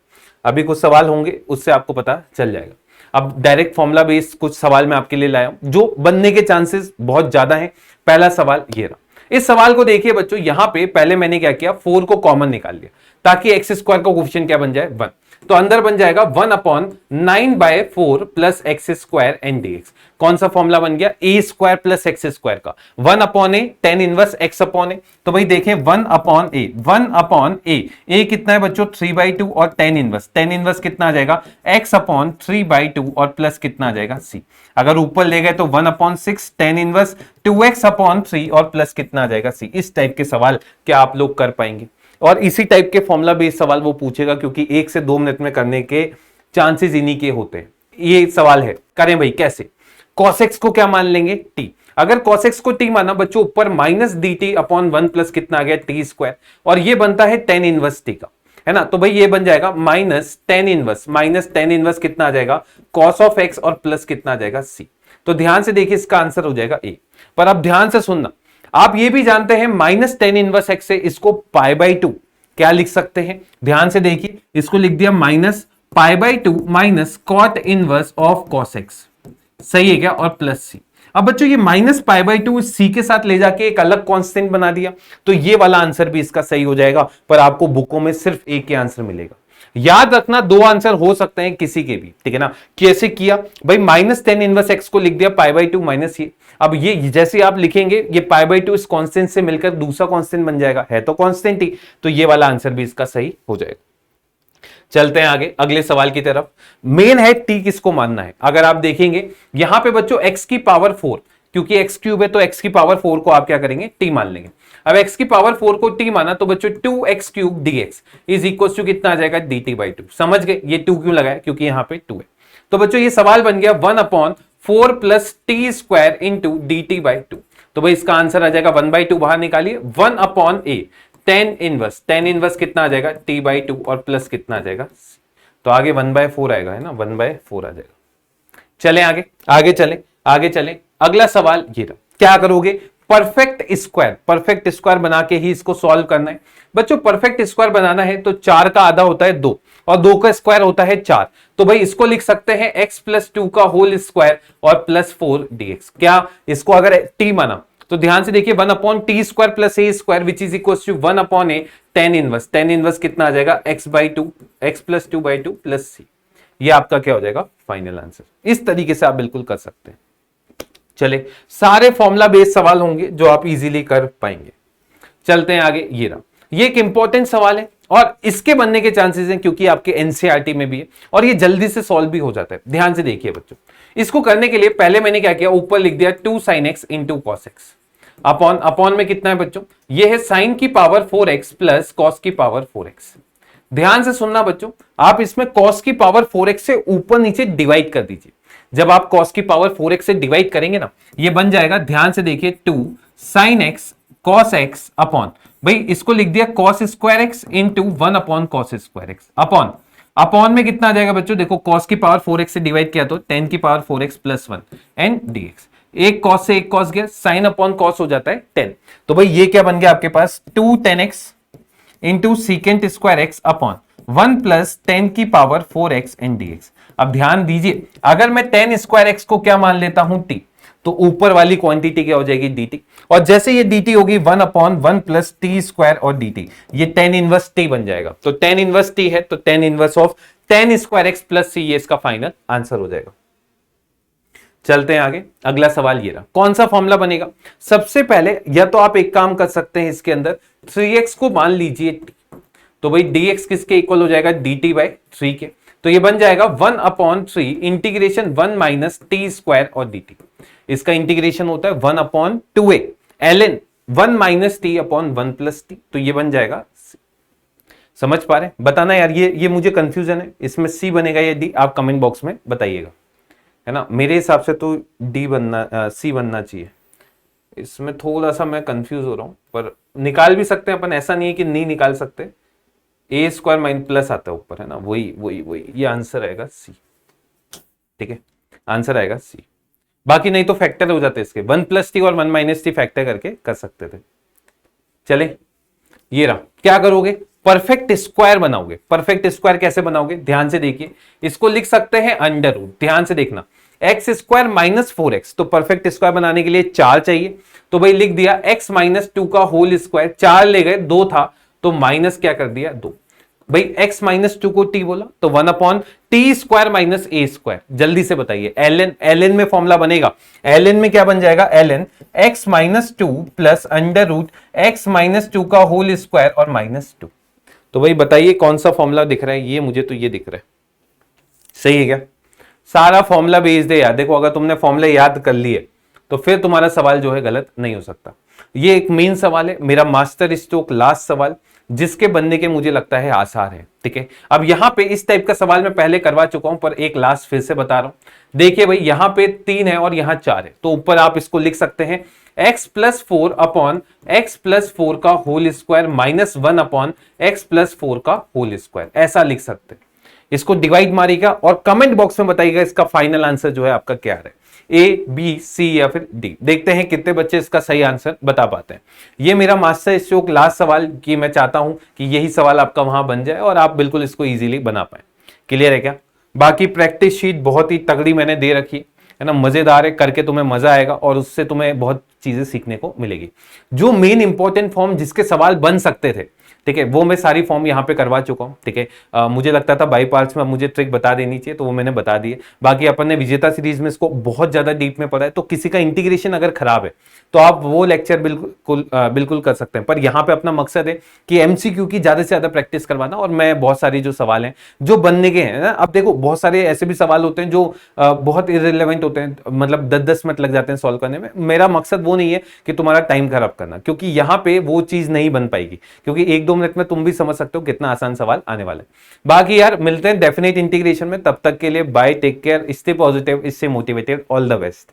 अभी कुछ सवाल होंगे उससे आपको पता चल जाएगा। अब डायरेक्ट फॉर्मूला बेस्ड कुछ सवाल मैं आपके लिए लाया हूं जो बनने के चांसेस बहुत ज्यादा हैं। पहला सवाल ये रहा, इस सवाल को देखिए बच्चों, यहां पे पहले मैंने क्या किया, 4 को कॉमन निकाल लिया ताकि एक्स स्क्वायर का कोफिशिएंट क्या बन जाए, 1। तो अंदर बन जाएगा 1 upon 9 by 4 plus X square and D X. कौन सा फॉर्मूला बन गया, A square plus X square का, 1 upon A tan inverse X upon A. तो भाई देखें 1 अपॉन ए, ए कितना है बच्चों 3/2 और टेन इनवर्स कितना आ जाएगा, एक्स अपॉन 3/2 और प्लस कितना आ जाएगा सी। अगर ऊपर ले गए तो 1 upon 6 tan inverse 2x upon 3 और प्लस कितना आ जाएगा सी। इस टाइप के सवाल क्या आप लोग कर पाएंगे? और इसी टाइप के फॉर्मूला बेस्ड सवाल वो पूछेगा क्योंकि 1 से 2 मिनट में करने के चांसेस इन्हीं के होते हैं। ये सवाल है, करें भाई कैसे, cos x को क्या मान लेंगे, t। अगर cos x को t माना बच्चों, ऊपर minus D T upon 1 plus कितना आ गया टी स्क्वायर, और ये बनता है टेन इनवर्स t का, है ना। तो भाई ये बन जाएगा माइनस टेन इनवर्स कितना आ जाएगा cos ऑफ x और प्लस कितना आ जाएगा c। तो ध्यान से देखिए इसका आंसर हो जाएगा a। पर अब ध्यान से सुनना, आप ये भी जानते हैं माइनस टेन इनवर्स एक्स से इसको पाई बाई टू क्या लिख सकते हैं, ध्यान से देखिए, इसको लिख दिया minus pi by two minus cot inverse of cos X, सही है क्या, और प्लस सी। अब बच्चों ये minus pi by two C के साथ ले जाके एक अलग कांस्टेंट बना दिया, तो ये वाला आंसर भी इसका सही हो जाएगा, पर आपको बुकों में सिर्फ एक ही आंसर मिलेगा। याद रखना 2 आंसर हो सकते हैं किसी के भी, ठीक है ना। कैसे किया भाई, माइनस टेन इनवर्स एक्स को लिख दिया पाई बाई टू माइनस ये। अब ये जैसे आप लिखेंगे ये पाई बाई टू इस कांस्टेंट से मिलकर दूसरा कांस्टेंट बन जाएगा, है तो कांस्टेंट ही, तो ये वाला आंसर भी इसका सही हो जाएगा। चलते हैं आगे अगले सवाल की तरफ। मेन है टी किसको मानना है। अगर आप देखेंगे यहां पे बच्चों एक्स की पावर 4, क्योंकि एक्स क्यूब है तो एक्स की पावर 4 को आप क्या करेंगे, टी मान लेंगे। अब एक्स की पावर 4 को टी माना तो बच्चों 2x cube dx is equal to कितना आ जाएगा dt/2। समझ गए, ये 2 क्यों लगाया, क्योंकि यहां पे 2 है। तो बच्चों ये सवाल बन गया 1 upon 4 plus T square into dt/2। तो भाई इसका आंसर आ जाएगा 1/2 बाहर निकालिए, 1 अपॉन ए टेन इनवर्स कितना आ जाएगा t/2 और प्लस कितना आ जाएगा, तो आगे 1/4 आएगा, है ना, 1/4 आ जाएगा। चले आगे चले। अगला सवाल ये रहा, क्या करोगे, परफेक्ट स्क्वायर बना के ही इसको सॉल्व करना है। बच्चों परफेक्ट स्क्वायर बनाना है तो 4 का आधा होता है 2 और 2 का स्क्वायर होता है 4। तो भाई इसको लिख सकते हैं x प्लस 2 का होल स्क्वायर और प्लस 4 dx। क्या इसको अगर t माना तो ध्यान से देखिए 1 upon T square plus A square which is equal to 1 upon A tan inverse कितना आ जाएगा x/2 x प्लस 2/2 प्लस सी। ये आपका क्या हो जाएगा, फाइनल आंसर। इस तरीके से आप बिल्कुल कर सकते हैं। चले, सारे फॉर्मूला बेस्ड सवाल होंगे जो आप इजीली कर पाएंगे। चलते हैं आगे। ये रहा, ये एक इंपॉर्टेंट सवाल है और इसके बनने के चांसेस हैं क्योंकि आपके एनसीईआरटी में भी है और ये जल्दी से सॉल्व भी हो जाता है। ध्यान से देखिए बच्चों, इसको करने के लिए पहले मैंने क्या किया, ऊपर लिख दिया 2 sin x into cos x upon, upon में कितना है बच्चों, ये है साइन की पावर 4x प्लस कॉस की पावर 4x। ध्यान से सुनना बच्चों, आप इसमें कॉस की पावर 4x से ऊपर नीचे डिवाइड कर दीजिए। जब आप कॉस की पावर 4x से डिवाइड करेंगे ना, ये बन जाएगा, ध्यान से देखिए, 2 sin x cos x upon, भाई इसको लिख दिया cos square x into 1 upon cos square x upon, upon में कितना आ जाएगा बच्चों, देखो cos की पावर 4x से डिवाइड किया तो 10 की power 4x plus 1 and dx। एक cos से एक cos गया, साइन अपॉन cos हो जाता है 10। तो भाई ये क्या बन गया आपके पास, 2 10x into secant square x upon 1 plus 10 की पावर 4x एंड dx। अब ध्यान दीजिए, अगर मैं 10 स्क्वायर एक्स को क्या मान लेता हूं, t, तो ऊपर वाली क्वांटिटी क्या हो जाएगी, dt, और जैसे ये dt होगी 1 अपॉन 1 प्लस टी स्क्वायर और dt, ये tan इनवर्स t बन जाएगा। तो tan इनवर्स t है तो tan inverse of tan square x plus c, ये इसका फाइनल आंसर हो जाएगा। चलते हैं आगे। अगला सवाल ये रहा, कौन सा फॉर्मूला बनेगा। सबसे पहले या तो आप एक काम कर सकते हैं, इसके अंदर 3x को मान लीजिए t, तो भाई dx किसके इक्वल हो जाएगा, dt बाय 3 के, तो ये बन जाएगा 1 upon 3 integration 1 minus T square और dt। इसका इंटीग्रेशन होता है 1 upon 2a ln 1 minus T upon 1 plus T, तो ये बन जाएगा c। समझ पा रहे हैं, बताना यार, ये मुझे कंफ्यूजन है, इसमें c बनेगा या d, आप कमेंट बॉक्स में बताइएगा, है ना। मेरे हिसाब से तो d बनना, c बनना चाहिए। इसमें थोड़ा सा मैं कंफ्यूज हो रहा हूं, पर निकाल भी सकते हैं अपन, ऐसा नहीं है कि नहीं निकाल सकते। ए स्क्वायर माइन प्लस आता है ऊपर, है ना, वही ये आंसर आएगा सी। ठीक है, आंसर आएगा सी। बाकी नहीं तो फैक्टर हो जाते इसके, 1 प्लस टी और 1 माइनस टी फैक्टर करके कर सकते थे। चले, ये रहा, क्या करोगे, परफेक्ट स्क्वायर बनाओगे। परफेक्ट स्क्वायर कैसे बनाओगे, ध्यान से देखिए, इसको लिख सकते हैं अंडर रूट, ध्यान से देखना, एक्स स्क्वायर माइनस 4x, तो परफेक्ट स्क्वायर बनाने के लिए 4 चाहिए, तो भाई लिख दिया x माइनस 2 का होल स्क्वायर, 4 ले गए, 2 था तो माइनस क्या कर दिया, 2। भाई x माइनस 2 को t बोला तो 1 upon T square minus a square. जल्दी से बताइए, ln में फॉर्मूला बनेगा, ln में क्या बन जाएगा, ln x minus 2 plus under root x minus 2 का होल स्क्वायर और माइनस 2। तो भाई बताइए कौन सा फॉर्मूला दिख रहा है, ये मुझे तो ये दिख रहा है, सही है क्या। सारा फॉर्मूला भेज दे यार, देखो अगर तुमने फॉर्मूला याद कर लिए तो फिर तुम्हारा सवाल जो है गलत नहीं हो सकता। ये एक मेन सवाल है, मेरा मास्टर स्ट्रोक लास्ट सवाल, जिसके बनने के मुझे लगता है आसार है। ठीक है, अब यहां पे इस टाइप का सवाल मैं पहले करवा चुका हूं, पर एक लास्ट फिर से बता रहा हूं। देखिए भाई, यहां पे 3 है और यहां 4 है, तो ऊपर आप इसको लिख सकते हैं x plus 4 upon X plus 4 का whole square minus 1 upon X plus 4 का होल स्क्वायर, ऐसा लिख सकते हैं। इसको डिवाइड मारिएगा और कमेंट बॉक्स में बताइएगा इसका फाइनल आंसर जो है आपका क्या है, ए, बी, सी या फिर डी। देखते हैं कितने बच्चे इसका सही आंसर बता पाते हैं। ये मेरा मास्टर स्ट्रोक लास्ट सवाल की मैं चाहता हूं कि यही सवाल आपका वहां बन जाए और आप बिल्कुल इसको इजीली बना पाए। क्लियर है क्या। बाकी प्रैक्टिस शीट बहुत ही तगड़ी मैंने दे रखी है ना, मजेदार है, करके तुम्हें मजा आएगा और उससे तुम्हें बहुत चीजें सीखने को मिलेगी। जो मेन इंपॉर्टेंट फॉर्म जिसके सवाल बन सकते थे, ठीक है, वो मैं सारी फॉर्म यहाँ पे करवा चुका हूँ। ठीक है, मुझे लगता था बाई पार्ट्स में मुझे ट्रिक बता देनी चाहिए, तो वो मैंने बता दी है। बाकी अपन ने विजेता सीरीज में इसको बहुत ज्यादा डीप में पढ़ा है, तो किसी का इंटीग्रेशन अगर खराब है तो आप वो लेक्चर बिल्कुल कर सकते हैं। पर यहाँ पे अपना मकसद है कि एमसीक्यू की ज्यादा से ज्यादा प्रैक्टिस करवाना, और मैं बहुत सारी जो सवाल हैं जो बनने के हैं ना, अब देखो बहुत सारे ऐसे भी सवाल होते हैं जो बहुत इररिलेवेंट होते हैं, मतलब 10-10 मिनट लग जाते हैं सॉल्व करने में। मेरा मकसद वो नहीं है कि तुम्हारा टाइम खराब करना, क्योंकि यहाँ पे वो चीज नहीं बन पाएगी, क्योंकि 1-2 मिनट में तुम भी समझ सकते हो कितना आसान सवाल आने वाला है। बाकी यार मिलते हैं डेफिनेट इंटीग्रेशन में, तब तक के लिए bye, take care, stay positive, stay motivated, all the best.